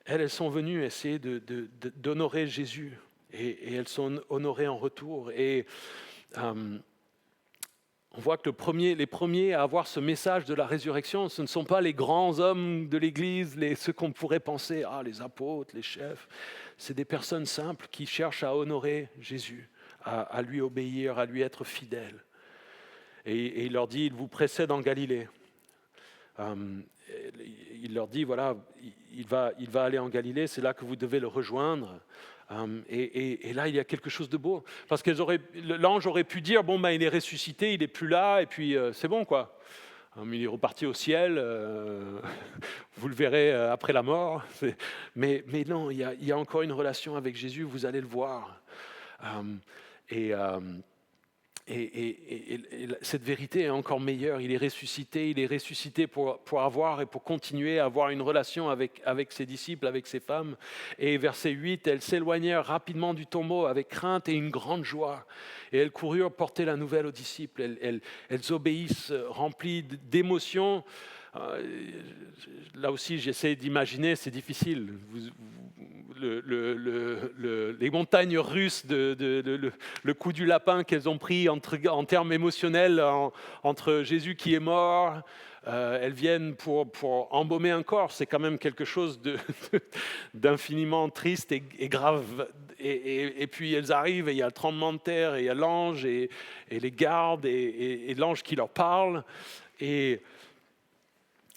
Elles sont venues essayer d'honorer Jésus. Et elles sont honorées en retour. Et on voit que les premiers à avoir ce message de la résurrection, ce ne sont pas les grands hommes de l'Église, ceux qu'on pourrait penser, les apôtres, les chefs. C'est des personnes simples qui cherchent à honorer Jésus, à lui obéir, à lui être fidèles. Et il leur dit, il vous précède en Galilée. Il leur dit, voilà, il va aller en Galilée, c'est là que vous devez le rejoindre. Et là, il y a quelque chose de beau. Parce que l'ange aurait pu dire, bon, il est ressuscité, il n'est plus là, et puis c'est bon, quoi. Il est reparti au ciel, vous le verrez après la mort. Mais non, il y a encore une relation avec Jésus, vous allez le voir. Et cette vérité est encore meilleure. Il est ressuscité pour avoir et pour continuer à avoir une relation avec ses disciples, avec ses femmes. Et verset 8, elles s'éloignèrent rapidement du tombeau avec crainte et une grande joie. Et elles coururent porter la nouvelle aux disciples. Elles obéissent, remplies d'émotions. Là aussi, j'essaie d'imaginer, c'est difficile. Les montagnes russes, le coup du lapin qu'elles ont pris en termes émotionnels entre Jésus qui est mort, elles viennent pour embaumer un corps. C'est quand même quelque chose d'infiniment triste et grave. et puis elles arrivent et il y a le tremblement de terre et il y a l'ange et les gardes et l'ange qui leur parle. Et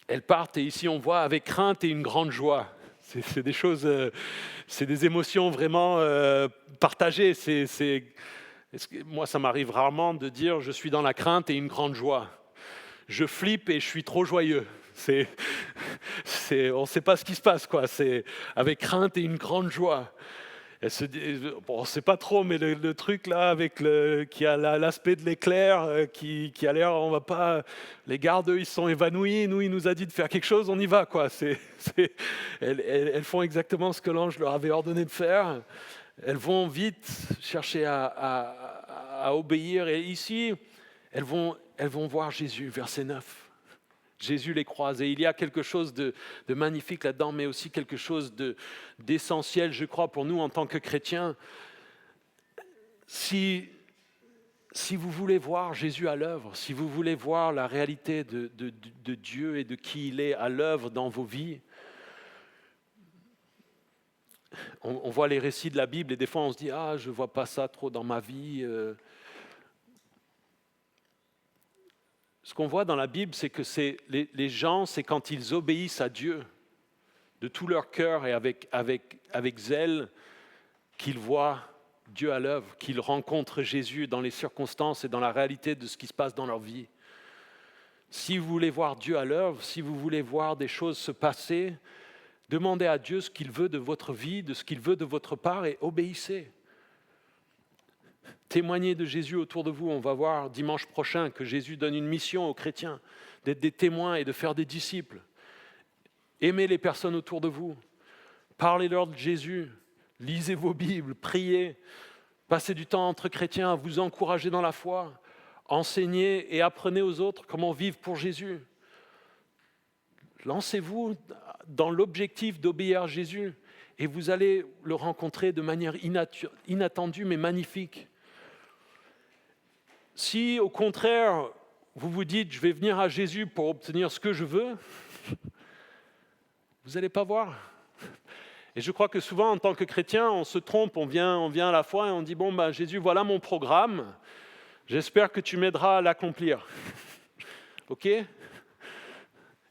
elles partent et ici on voit avec crainte et une grande joie. C'est des choses, c'est des émotions vraiment partagées. Moi, ça m'arrive rarement de dire je suis dans la crainte et une grande joie. Je flippe et je suis trop joyeux. On ne sait pas ce qui se passe, quoi. C'est avec crainte et une grande joie. On ne sait pas trop, mais le truc là qui a l'aspect de l'éclair, qui a l'air, on va pas. Les gardes, eux, ils sont évanouis. Nous, il nous a dit de faire quelque chose, on y va, quoi. Elles font exactement ce que l'ange leur avait ordonné de faire. Elles vont vite chercher à obéir. Et ici, elles vont voir Jésus, verset 9. Jésus les croise et il y a quelque chose de magnifique là-dedans, mais aussi quelque chose d'essentiel, je crois, pour nous en tant que chrétiens. Si vous voulez voir Jésus à l'œuvre, si vous voulez voir la réalité de Dieu et de qui il est à l'œuvre dans vos vies, on voit les récits de la Bible et des fois on se dit « Ah, je ne vois pas ça trop dans ma vie ». Ce qu'on voit dans la Bible, c'est que les gens, c'est quand ils obéissent à Dieu de tout leur cœur et avec zèle, qu'ils voient Dieu à l'œuvre, qu'ils rencontrent Jésus dans les circonstances et dans la réalité de ce qui se passe dans leur vie. Si vous voulez voir Dieu à l'œuvre, si vous voulez voir des choses se passer, demandez à Dieu ce qu'il veut de votre vie, de ce qu'il veut de votre part et obéissez. Témoignez de Jésus autour de vous. On va voir dimanche prochain que Jésus donne une mission aux chrétiens, d'être des témoins et de faire des disciples. Aimez les personnes autour de vous. Parlez-leur de Jésus. Lisez vos Bibles, priez. Passez du temps entre chrétiens à vous encourager dans la foi. Enseignez et apprenez aux autres comment vivre pour Jésus. Lancez-vous dans l'objectif d'obéir à Jésus et vous allez le rencontrer de manière inattendue mais magnifique. Si, au contraire, vous vous dites « je vais venir à Jésus pour obtenir ce que je veux », vous n'allez pas voir. Et je crois que souvent, en tant que chrétien, on se trompe, on vient à la foi et on dit « bon, ben, Jésus, voilà mon programme, j'espère que tu m'aideras à l'accomplir. » Ok ?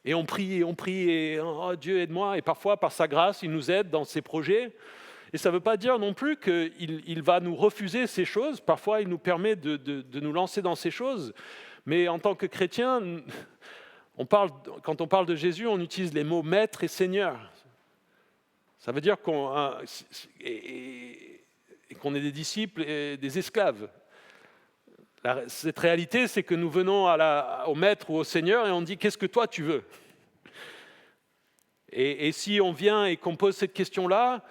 Et on prie, et oh, Dieu aide-moi, et parfois, par sa grâce, il nous aide dans ses projets. Et ça ne veut pas dire non plus qu'il va nous refuser ces choses. Parfois, il nous permet de nous lancer dans ces choses. Mais en tant que chrétien, quand on parle de Jésus, on utilise les mots maître et seigneur. Ça veut dire qu'on est des disciples et des esclaves. Cette réalité, c'est que nous venons au maître ou au seigneur et on dit « qu'est-ce que toi tu veux ?» Et si on vient et qu'on pose cette question-là,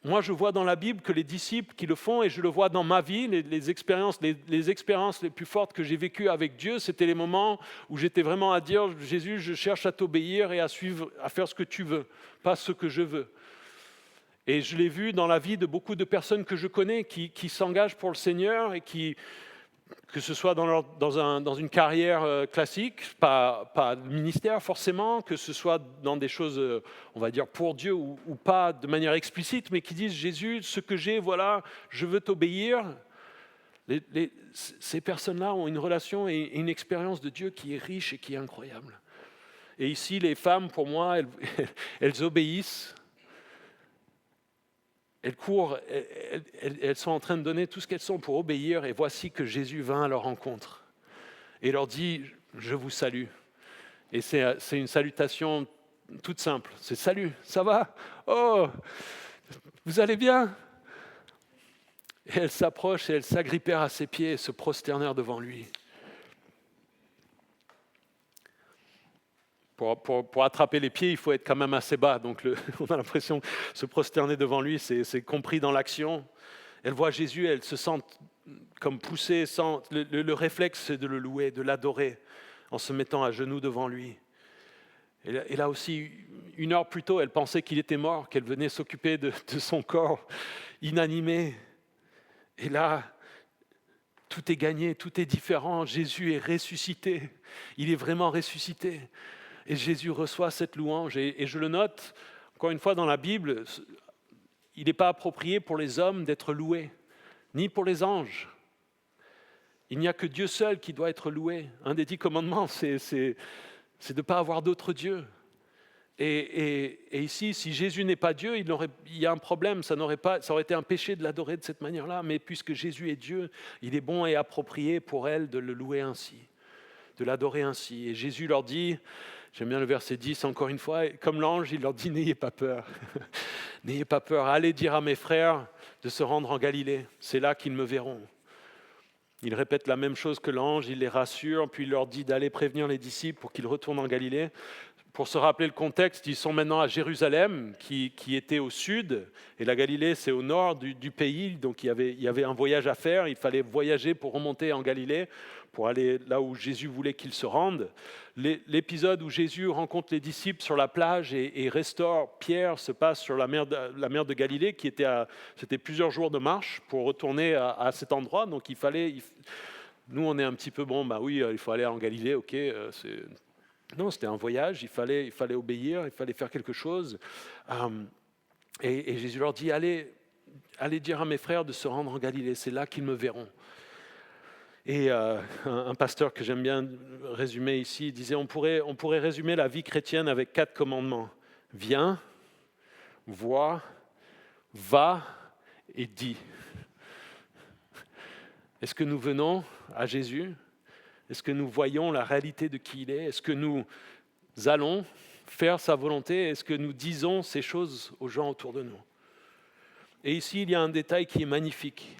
moi, je vois dans la Bible que les disciples qui le font, et je le vois dans ma vie, les expériences les plus fortes que j'ai vécues avec Dieu, c'était les moments où j'étais vraiment à dire « Jésus, je cherche à t'obéir et à faire ce que tu veux, pas ce que je veux ». Et je l'ai vu dans la vie de beaucoup de personnes que je connais qui s'engagent pour le Seigneur et que ce soit dans une carrière classique, pas de ministère forcément, que ce soit dans des choses, on va dire, pour Dieu ou pas de manière explicite, mais qui disent « Jésus, ce que j'ai, voilà, je veux t'obéir ». Ces personnes-là ont une relation et une expérience de Dieu qui est riche et qui est incroyable. Et ici, les femmes, pour moi, elles obéissent. Elles courent, elles sont en train de donner tout ce qu'elles sont pour obéir, et voici que Jésus vint à leur rencontre et leur dit « Je vous salue ». Et c'est une salutation toute simple, c'est « Salut, ça va ? Oh, vous allez bien ?» Et elles s'approchent et elles s'agrippèrent à ses pieds et se prosternèrent devant lui. Pour attraper les pieds, il faut être quand même assez bas. Donc on a l'impression de se prosterner devant lui, c'est compris dans l'action. Elles voient Jésus, elles se sentent comme poussées. Le réflexe, c'est de le louer, de l'adorer, en se mettant à genoux devant lui. Et là aussi, 1 heure plus tôt, elle pensait qu'il était mort, qu'elle venait s'occuper de son corps inanimé. Et là, tout est gagné, tout est différent. Jésus est ressuscité. Il est vraiment ressuscité. Et Jésus reçoit cette louange. Et je le note, encore une fois, dans la Bible, n'est pas approprié pour les hommes d'être loué, ni pour les anges. Il n'y a que Dieu seul qui doit être loué. Un des 10 commandements, c'est de ne pas avoir d'autre Dieu. Et ici, si Jésus n'est pas Dieu, il y a un problème, ça aurait été un péché de l'adorer de cette manière-là, mais puisque Jésus est Dieu, il est bon et approprié pour elle de le louer ainsi, de l'adorer ainsi. Et Jésus leur dit, j'aime bien le verset 10 encore une fois, comme l'ange, il leur dit, n'ayez pas peur, n'ayez pas peur, allez dire à mes frères de se rendre en Galilée, c'est là qu'ils me verront. Il répète la même chose que l'ange, il les rassure, puis il leur dit d'aller prévenir les disciples pour qu'ils retournent en Galilée. Pour se rappeler le contexte, ils sont maintenant à Jérusalem, qui était au sud, et la Galilée, c'est au nord du pays, donc il y avait un voyage à faire, il fallait voyager pour remonter en Galilée, pour aller là où Jésus voulait qu'ils se rendent. L'épisode où Jésus rencontre les disciples sur la plage et restaure Pierre se passe sur la mer de Galilée, c'était plusieurs jours de marche pour retourner à cet endroit, donc nous on est un petit peu, il faut aller en Galilée, ok, Non, c'était un voyage, il fallait obéir, il fallait faire quelque chose. Et Jésus leur dit, allez dire à mes frères de se rendre en Galilée, c'est là qu'ils me verront. Et un pasteur que j'aime bien résumer ici, disait, on pourrait résumer la vie chrétienne avec 4 commandements. Viens, vois, va et dis. Est-ce que nous venons à Jésus ? Est-ce que nous voyons la réalité de qui il est ? Est-ce que nous allons faire sa volonté ? Est-ce que nous disons ces choses aux gens autour de nous ? Et ici, il y a un détail qui est magnifique.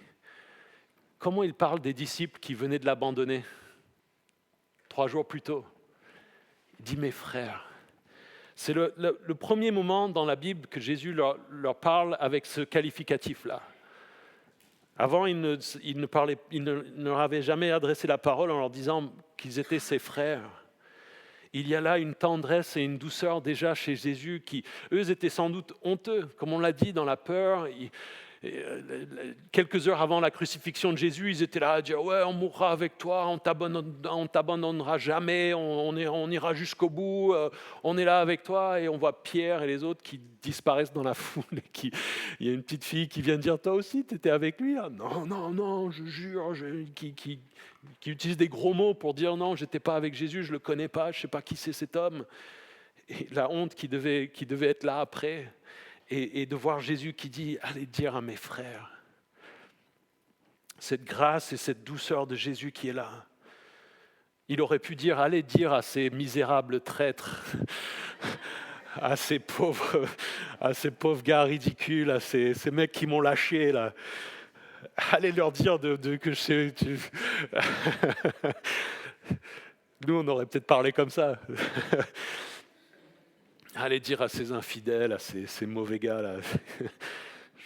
Comment il parle des disciples qui venaient de l'abandonner 3 jours plus tôt ? Il dit « mes frères ». C'est le premier moment dans la Bible que Jésus leur parle avec ce qualificatif-là. Avant, il ne leur avait jamais adressé la parole en leur disant qu'ils étaient ses frères. Il y a là une tendresse et une douceur déjà chez Jésus qui, eux, étaient sans doute honteux. Comme on l'a dit, dans la peur, quelques heures avant la crucifixion de Jésus, ils étaient là à dire « ouais, on mourra avec toi, on t'abandonnera jamais, on ira jusqu'au bout, on est là avec toi ». Et on voit Pierre et les autres qui disparaissent dans la foule. Il y a une petite fille qui vient dire « toi aussi, tu étais avec lui ?» Non, je jure, qui utilise des gros mots pour dire « non, je n'étais pas avec Jésus, je ne le connais pas, je ne sais pas qui c'est cet homme ». Et la honte qui devait être là après. Et de voir Jésus qui dit « allez dire à mes frères ». Cette grâce et cette douceur de Jésus qui est là. Il aurait pu dire « allez dire à ces misérables traîtres ». À ces pauvres gars ridicules, à ces mecs qui m'ont lâché là. Allez leur dire que je sais. Nous, on aurait peut-être parlé comme ça. Allez dire à ces infidèles, à ces mauvais gars là.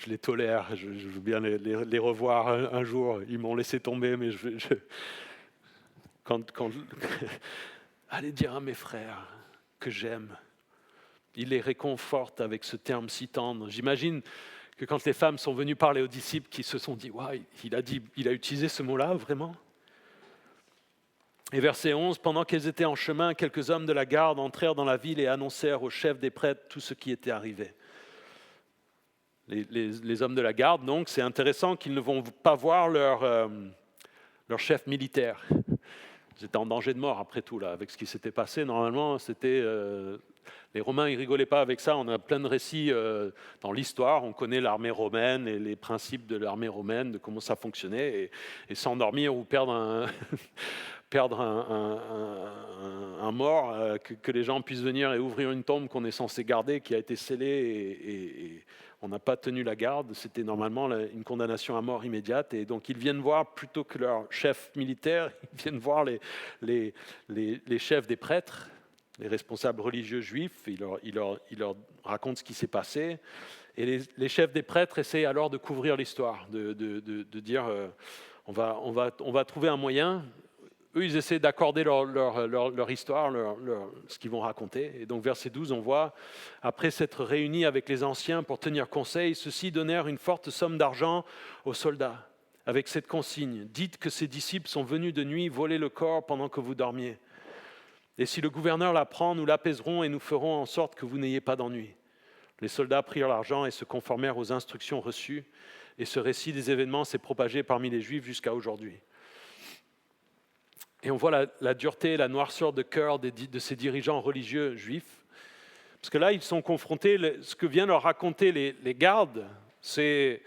Je les tolère, je veux bien les revoir un jour. Ils m'ont laissé tomber, mais allez dire à mes frères que j'aime. Il les réconforte avec ce terme si tendre. J'imagine que quand les femmes sont venues parler aux disciples, qui se sont dit « ouais, il a utilisé ce mot-là, vraiment ?» Et verset 11, « Pendant qu'elles étaient en chemin, quelques hommes de la garde entrèrent dans la ville et annoncèrent aux chefs des prêtres tout ce qui était arrivé. » Les hommes de la garde, donc, c'est intéressant qu'ils ne vont pas voir leur chef militaire. Ils étaient en danger de mort, après tout, là, avec ce qui s'était passé. Normalement, c'était... les Romains, ils rigolaient pas avec ça. On a plein de récits dans l'histoire. On connaît l'armée romaine et les principes de l'armée romaine, de comment ça fonctionnait. Et s'endormir ou perdre un mort, que les gens puissent venir et ouvrir une tombe qu'on est censé garder, qui a été scellée et on n'a pas tenu la garde. C'était normalement une condamnation à mort immédiate. Et donc ils viennent voir, plutôt que leur chef militaire, ils viennent voir les chefs des prêtres, les responsables religieux juifs. Ils leur racontent ce qui s'est passé. Et les chefs des prêtres essaient alors de couvrir l'histoire, de dire on va trouver un moyen. Eux, ils essaient d'accorder leur histoire, ce qu'ils vont raconter. Et donc, verset 12, on voit, après s'être réunis avec les anciens pour tenir conseil, ceux-ci donnèrent une forte somme d'argent aux soldats, avec cette consigne: dites que ces disciples sont venus de nuit voler le corps pendant que vous dormiez. Et si le gouverneur l'apprend, nous l'apaiserons et nous ferons en sorte que vous n'ayez pas d'ennui. Les soldats prirent l'argent et se conformèrent aux instructions reçues, et ce récit des événements s'est propagé parmi les Juifs jusqu'à aujourd'hui. Et on voit la dureté, la noirceur de cœur de ces dirigeants religieux juifs, parce que là, ils sont confrontés, ce que viennent leur raconter les gardes, c'est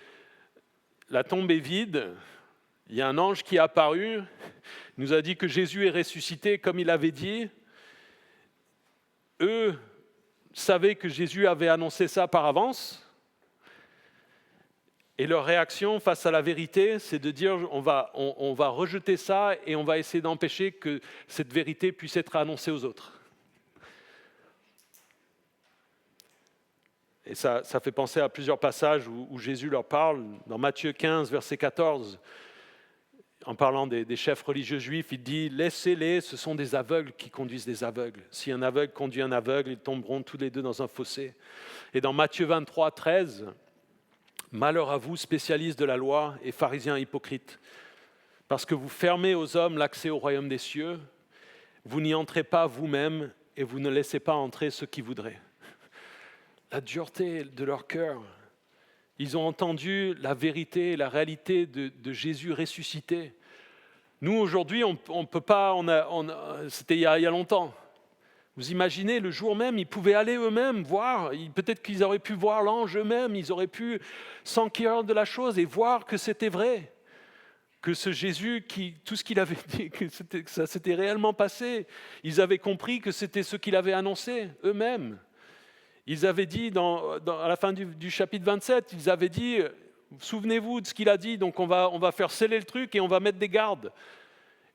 la tombe est vide, il y a un ange qui est apparu, il nous a dit que Jésus est ressuscité comme il avait dit. Eux savaient que Jésus avait annoncé ça par avance. Et leur réaction face à la vérité, c'est de dire on va rejeter ça et on va essayer d'empêcher que cette vérité puisse être annoncée aux autres. Et ça fait penser à plusieurs passages où Jésus leur parle. Dans Matthieu 15, verset 14, en parlant des chefs religieux juifs, il dit « Laissez-les, ce sont des aveugles qui conduisent des aveugles. Si un aveugle conduit un aveugle, ils tomberont tous les deux dans un fossé. » Et dans Matthieu 23, 13, « Malheur à vous, spécialistes de la loi et pharisiens hypocrites, parce que vous fermez aux hommes l'accès au royaume des cieux, vous n'y entrez pas vous-même et vous ne laissez pas entrer ceux qui voudraient. » La dureté de leur cœur. Ils ont entendu la vérité, la réalité de Jésus ressuscité. Nous, aujourd'hui, on peut pas, c'était il y a longtemps. Vous imaginez, le jour même, ils pouvaient aller eux-mêmes voir, peut-être qu'ils auraient pu voir l'ange eux-mêmes, ils auraient pu s'enquérir de la chose et voir que c'était vrai, que ce Jésus, tout ce qu'il avait dit, que ça s'était réellement passé. Ils avaient compris que c'était ce qu'il avait annoncé eux-mêmes. Ils avaient dit, à la fin du chapitre 27, ils avaient dit, souvenez-vous de ce qu'il a dit, donc on va faire sceller le truc et on va mettre des gardes.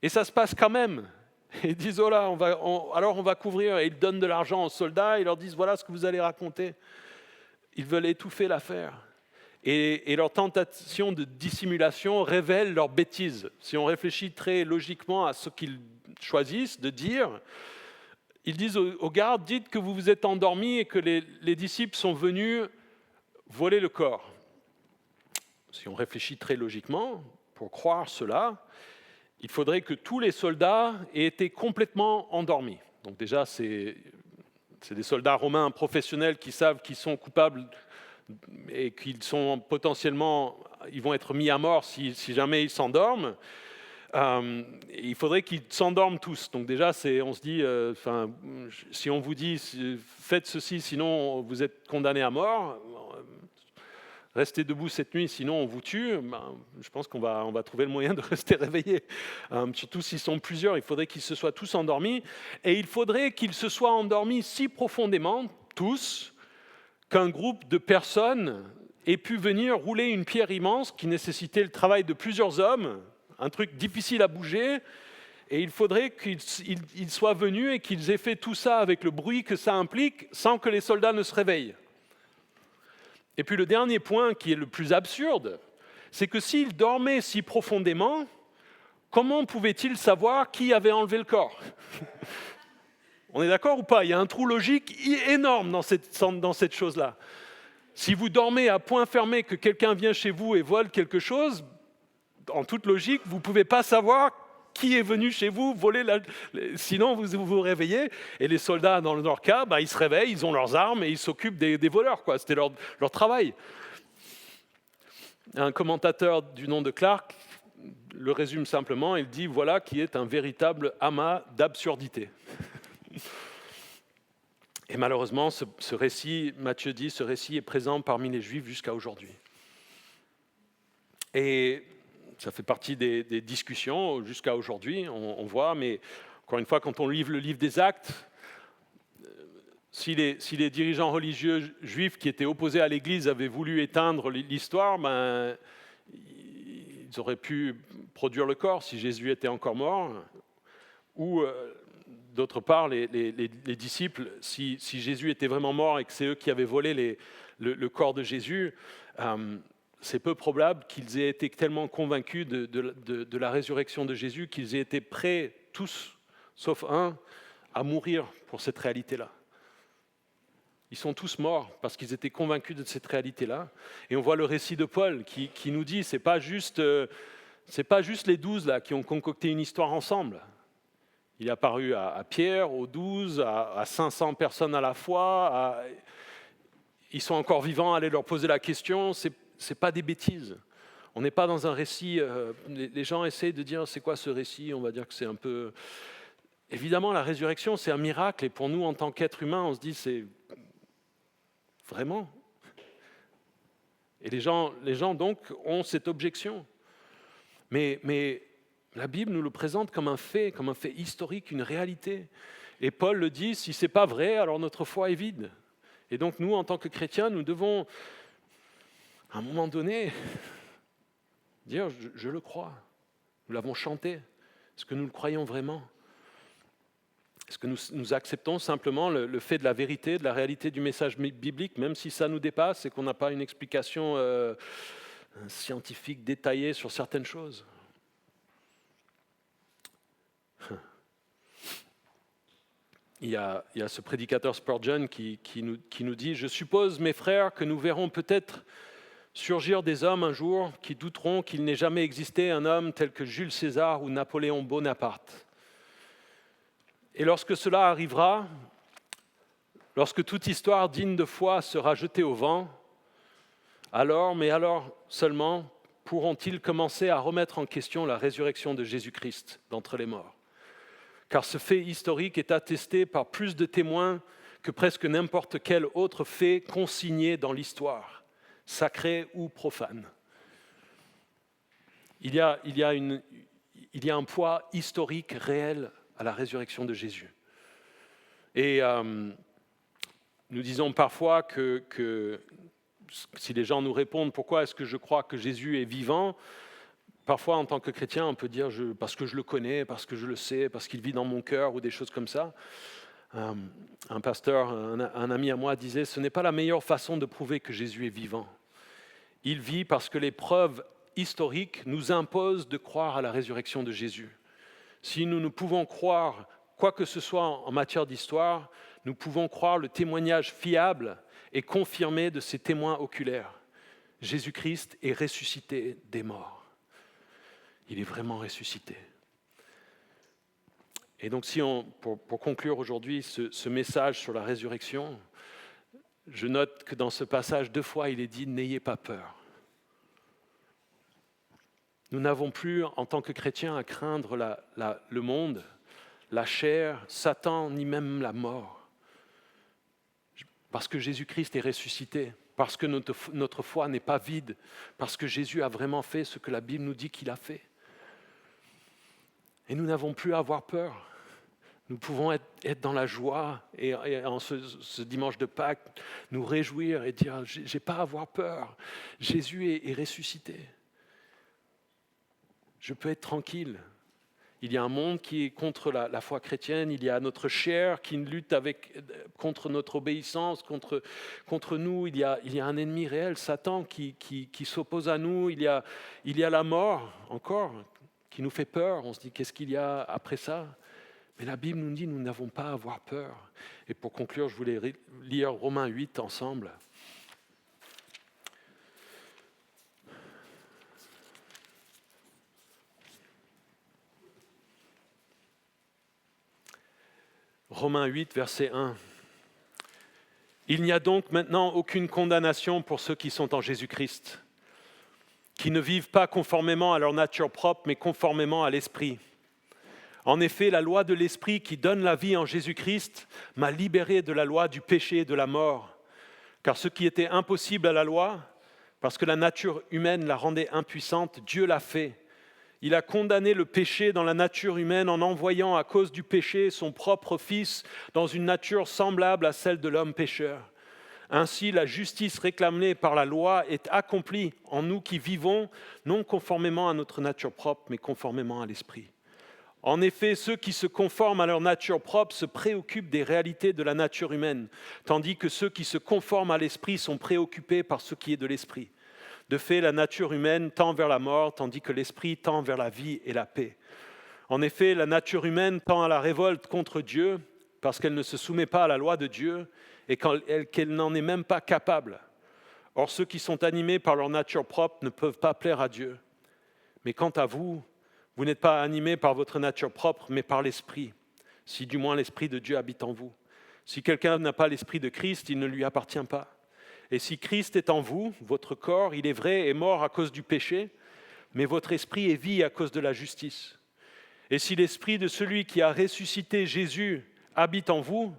Et ça se passe quand même. Et ils disent, oh là, alors on va couvrir. Et ils donnent de l'argent aux soldats, ils leur disent, voilà ce que vous allez raconter. Ils veulent étouffer l'affaire. Et leur tentation de dissimulation révèle leur bêtise. Si on réfléchit très logiquement à ce qu'ils choisissent de dire, ils disent aux gardes, dites que vous vous êtes endormis et que les disciples sont venus voler le corps. Si on réfléchit très logiquement, pour croire cela, il faudrait que tous les soldats aient été complètement endormis. Donc déjà, c'est des soldats romains professionnels qui savent qu'ils sont coupables et qu'ils sont potentiellement, ils vont être mis à mort si jamais ils s'endorment. Il faudrait qu'ils s'endorment tous. Donc déjà, on se dit, si on vous dit faites ceci, sinon vous êtes condamné à mort, restez debout cette nuit, sinon on vous tue. Je pense qu'on va trouver le moyen de rester réveillé. Surtout s'ils sont plusieurs, il faudrait qu'ils se soient tous endormis. Et il faudrait qu'ils se soient endormis si profondément, tous, qu'un groupe de personnes ait pu venir rouler une pierre immense qui nécessitait le travail de plusieurs hommes, un truc difficile à bouger, et il faudrait qu'ils soient venus et qu'ils aient fait tout ça avec le bruit que ça implique, sans que les soldats ne se réveillent. Et puis le dernier point, qui est le plus absurde, c'est que s'ils dormaient si profondément, comment pouvaient-ils savoir qui avait enlevé le corps ? On est d'accord ou pas ? Il y a un trou logique énorme dans cette chose-là. Si vous dormez à point fermé, que quelqu'un vient chez vous et vole quelque chose, en toute logique, vous ne pouvez pas savoir qui est venu chez vous voler sinon vous vous réveillez. Et les soldats, dans leur cas, ils se réveillent, ils ont leurs armes et ils s'occupent des voleurs. C'était leur travail. Un commentateur du nom de Clark le résume simplement, il dit « Voilà qui est un véritable amas d'absurdité ». Et malheureusement, ce récit, Matthieu dit, ce récit est présent parmi les Juifs jusqu'à aujourd'hui. Et ça fait partie des discussions jusqu'à aujourd'hui, on voit, mais encore une fois, quand on lit le livre des Actes, si les dirigeants religieux juifs qui étaient opposés à l'Église avaient voulu éteindre l'histoire, ils auraient pu produire le corps si Jésus était encore mort, ou d'autre part, les disciples, si Jésus était vraiment mort et que c'est eux qui avaient volé le corps de Jésus, c'est peu probable qu'ils aient été tellement convaincus de la résurrection de Jésus qu'ils aient été prêts, tous, sauf un, à mourir pour cette réalité-là. Ils sont tous morts parce qu'ils étaient convaincus de cette réalité-là. Et on voit le récit de Paul qui nous dit, c'est pas juste les 12 là, qui ont concocté une histoire ensemble. Il est apparu à Pierre, aux 12, à 500 personnes à la fois. ils sont encore vivants, allez leur poser la question, c'est pas des bêtises. On n'est pas dans un récit, les gens essayent de dire c'est quoi ce récit, on va dire que c'est un peu... Évidemment, la résurrection, c'est un miracle, et pour nous, en tant qu'êtres humains, on se dit c'est vraiment. Et les gens donc ont cette objection. Mais la Bible nous le présente comme un fait historique, une réalité. Et Paul le dit, si ce n'est pas vrai, alors notre foi est vide. Et donc nous, en tant que chrétiens, nous devons, à un moment donné, dire je le crois. Nous l'avons chanté. Est-ce que nous le croyons vraiment ? Est-ce que nous acceptons simplement le fait de la vérité, de la réalité du message biblique, même si ça nous dépasse et qu'on n'a pas une explication scientifique détaillée sur certaines choses ? Il y a ce prédicateur Spurgeon qui nous dit « Je suppose, mes frères, que nous verrons peut-être surgir des hommes un jour qui douteront qu'il n'ait jamais existé un homme tel que Jules César ou Napoléon Bonaparte. Et lorsque cela arrivera, lorsque toute histoire digne de foi sera jetée au vent, alors seulement, pourront-ils commencer à remettre en question la résurrection de Jésus-Christ d'entre les morts. Car ce fait historique est attesté par plus de témoins que presque n'importe quel autre fait consigné dans l'histoire, sacré ou profane. Il y a un poids historique réel à la résurrection de Jésus. Et nous disons parfois que si les gens nous répondent « Pourquoi est-ce que je crois que Jésus est vivant ?» Parfois, en tant que chrétien, on peut dire parce que je le connais, parce que je le sais, parce qu'il vit dans mon cœur ou des choses comme ça. Un pasteur, un ami à moi disait « Ce n'est pas la meilleure façon de prouver que Jésus est vivant. Il vit parce que les preuves historiques nous imposent de croire à la résurrection de Jésus. Si nous ne pouvons croire quoi que ce soit en matière d'histoire, nous pouvons croire le témoignage fiable et confirmé de ces témoins oculaires. Jésus-Christ est ressuscité des morts. Il est vraiment ressuscité. » Et donc, pour conclure aujourd'hui ce message sur la résurrection, je note que dans ce passage, 2 fois, il est dit « N'ayez pas peur ». Nous n'avons plus, en tant que chrétiens, à craindre le monde, la chair, Satan, ni même la mort. Parce que Jésus-Christ est ressuscité, parce que notre foi n'est pas vide, parce que Jésus a vraiment fait ce que la Bible nous dit qu'il a fait. Et nous n'avons plus à avoir peur. Nous pouvons être dans la joie et en ce dimanche de Pâques, nous réjouir et dire « J'ai pas à avoir peur, Jésus est ressuscité. Je peux être tranquille. » Il y a un monde qui est contre la foi chrétienne, il y a notre chair qui lutte contre notre obéissance, contre nous, il y a un ennemi réel, Satan, qui s'oppose à nous, il y a la mort encore, qui nous fait peur, on se dit qu'est-ce qu'il y a après ça ? Mais la Bible nous dit nous n'avons pas à avoir peur. Et pour conclure, je voulais lire Romains 8 ensemble. Romains 8, verset 1. « Il n'y a donc maintenant aucune condamnation pour ceux qui sont en Jésus-Christ, qui ne vivent pas conformément à leur nature propre, mais conformément à l'Esprit. En effet, la loi de l'Esprit qui donne la vie en Jésus-Christ m'a libéré de la loi du péché et de la mort. Car ce qui était impossible à la loi, parce que la nature humaine la rendait impuissante, Dieu l'a fait. Il a condamné le péché dans la nature humaine en envoyant à cause du péché son propre Fils dans une nature semblable à celle de l'homme pécheur. Ainsi, la justice réclamée par la loi est accomplie en nous qui vivons, non conformément à notre nature propre, mais conformément à l'Esprit. En effet, ceux qui se conforment à leur nature propre se préoccupent des réalités de la nature humaine, tandis que ceux qui se conforment à l'Esprit sont préoccupés par ce qui est de l'Esprit. De fait, la nature humaine tend vers la mort, tandis que l'Esprit tend vers la vie et la paix. En effet, la nature humaine tend à la révolte contre Dieu, parce qu'elle ne se soumet pas à la loi de Dieu et qu'elle n'en est même pas capable. Or, ceux qui sont animés par leur nature propre ne peuvent pas plaire à Dieu. Mais quant à vous, vous n'êtes pas animés par votre nature propre, mais par l'Esprit, si du moins l'Esprit de Dieu habite en vous. Si quelqu'un n'a pas l'Esprit de Christ, il ne lui appartient pas. Et si Christ est en vous, votre corps, il est vrai, est mort à cause du péché, mais votre esprit est vie à cause de la justice. Et si l'esprit de celui qui a ressuscité Jésus habite en vous,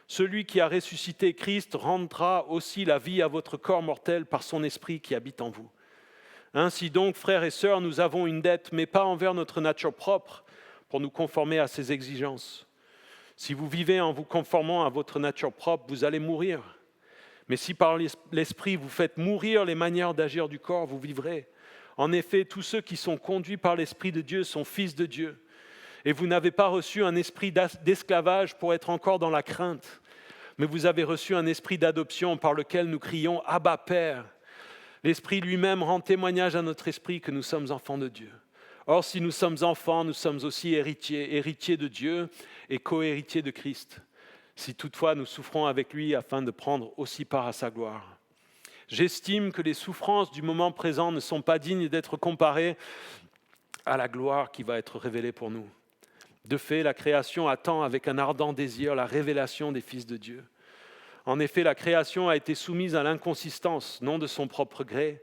celui qui a ressuscité Christ rendra aussi la vie à votre corps mortel par son esprit qui habite en vous. Ainsi donc, frères et sœurs, nous avons une dette, mais pas envers notre nature propre, pour nous conformer à ses exigences. Si vous vivez en vous conformant à votre nature propre, vous allez mourir. Mais si par l'Esprit vous faites mourir les manières d'agir du corps, vous vivrez. En effet, tous ceux qui sont conduits par l'Esprit de Dieu sont fils de Dieu. Et vous n'avez pas reçu un esprit d'esclavage pour être encore dans la crainte, mais vous avez reçu un esprit d'adoption par lequel nous crions « Abba, Père ». L'Esprit lui-même rend témoignage à notre esprit que nous sommes enfants de Dieu. Or, si nous sommes enfants, nous sommes aussi héritiers, héritiers de Dieu et co-héritiers de Christ. Si toutefois nous souffrons avec lui afin de prendre aussi part à sa gloire. J'estime que les souffrances du moment présent ne sont pas dignes d'être comparées à la gloire qui va être révélée pour nous. De fait, la création attend avec un ardent désir la révélation des fils de Dieu. En effet, la création a été soumise à l'inconsistance, non de son propre gré,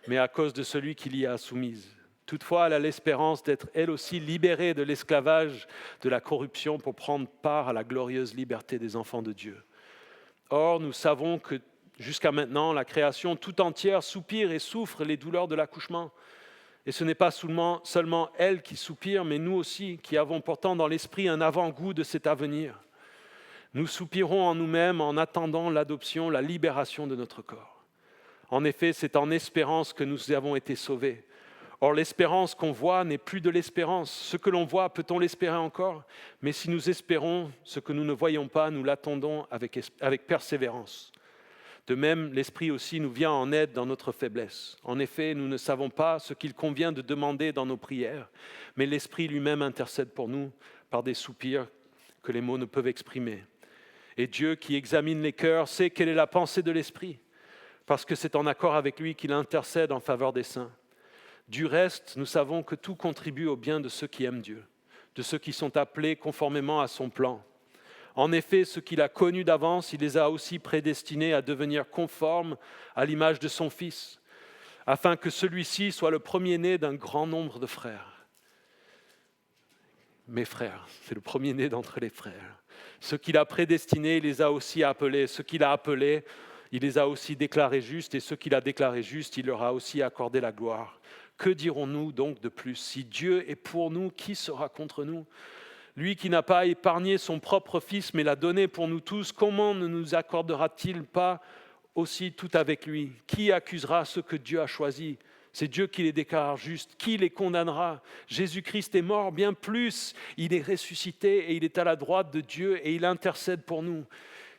mais à cause de celui qui l'y a soumise. Toutefois, elle a l'espérance d'être elle aussi libérée de l'esclavage, de la corruption, pour prendre part à la glorieuse liberté des enfants de Dieu. Or, nous savons que jusqu'à maintenant, la création tout entière soupire et souffre les douleurs de l'accouchement. Et ce n'est pas seulement elle qui soupire, mais nous aussi, qui avons pourtant dans l'esprit un avant-goût de cet avenir. Nous soupirons en nous-mêmes en attendant l'adoption, la libération de notre corps. En effet, c'est en espérance que nous avons été sauvés. Or, l'espérance qu'on voit n'est plus de l'espérance. Ce que l'on voit, peut-on l'espérer encore ? Mais si nous espérons ce que nous ne voyons pas, nous l'attendons avec persévérance. De même, l'Esprit aussi nous vient en aide dans notre faiblesse. En effet, nous ne savons pas ce qu'il convient de demander dans nos prières, mais l'Esprit lui-même intercède pour nous par des soupirs que les mots ne peuvent exprimer. Et Dieu, qui examine les cœurs, sait quelle est la pensée de l'Esprit, parce que c'est en accord avec lui qu'il intercède en faveur des saints. Du reste, nous savons que tout contribue au bien de ceux qui aiment Dieu, de ceux qui sont appelés conformément à son plan. En effet, ceux qu'il a connus d'avance, il les a aussi prédestinés à devenir conformes à l'image de son Fils, afin que celui-ci soit le premier-né d'un grand nombre de frères. Mes frères, c'est le premier-né d'entre les frères. Ceux qu'il a prédestinés, il les a aussi appelés. Ceux qu'il a appelés, il les a aussi déclarés justes. Et ceux qu'il a déclarés justes, il leur a aussi accordé la gloire. Que dirons-nous donc de plus ? Si Dieu est pour nous, qui sera contre nous ? Lui qui n'a pas épargné son propre Fils, mais l'a donné pour nous tous, comment ne nous accordera-t-il pas aussi tout avec lui ? Qui accusera ceux que Dieu a choisis ? C'est Dieu qui les déclare justes. Qui les condamnera ? Jésus-Christ est mort, bien plus, il est ressuscité et il est à la droite de Dieu et il intercède pour nous.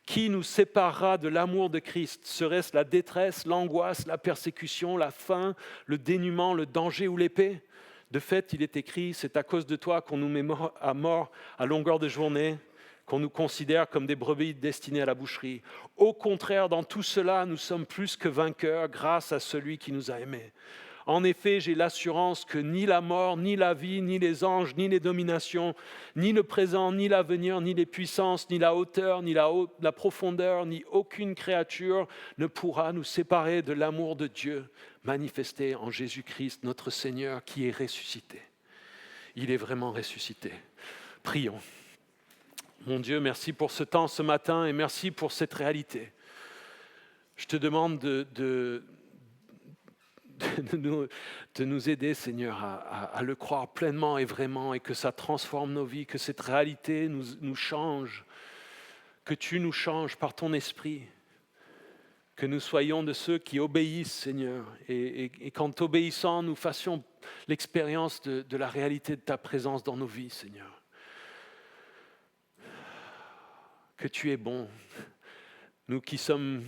Qui nous séparera de l'amour de Christ ? Serait-ce la détresse, l'angoisse, la persécution, la faim, le dénuement, le danger ou l'épée ? De fait, il est écrit, c'est à cause de toi qu'on nous met à mort à longueur de journée, qu'on nous considère comme des brebis destinées à la boucherie. Au contraire, dans tout cela, nous sommes plus que vainqueurs grâce à celui qui nous a aimés. En effet, j'ai l'assurance que ni la mort, ni la vie, ni les anges, ni les dominations, ni le présent, ni l'avenir, ni les puissances, ni la hauteur, ni la profondeur, ni aucune créature ne pourra nous séparer de l'amour de Dieu manifesté en Jésus-Christ, notre Seigneur, qui est ressuscité. Il est vraiment ressuscité. Prions. Mon Dieu, merci pour ce temps ce matin et merci pour cette réalité. Je te demande de nous aider, Seigneur, à le croire pleinement et vraiment et que ça transforme nos vies, que cette réalité nous change, que tu nous changes par ton esprit, que nous soyons de ceux qui obéissent, Seigneur, et qu'en t'obéissant, nous fassions l'expérience de la réalité de ta présence dans nos vies, Seigneur. Que tu es bon, nous qui sommes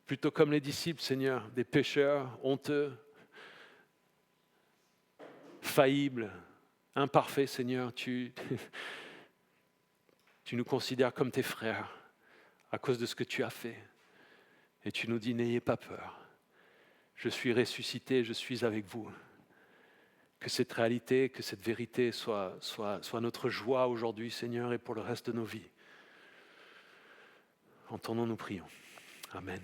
plutôt comme les disciples, Seigneur, des pécheurs honteux, faillibles, imparfaits, Seigneur, tu nous considères comme tes frères à cause de ce que tu as fait. Et tu nous dis, n'ayez pas peur, je suis ressuscité, je suis avec vous. Que cette réalité, que cette vérité soit notre joie aujourd'hui, Seigneur, et pour le reste de nos vies. En ton nom nous prions. Amen.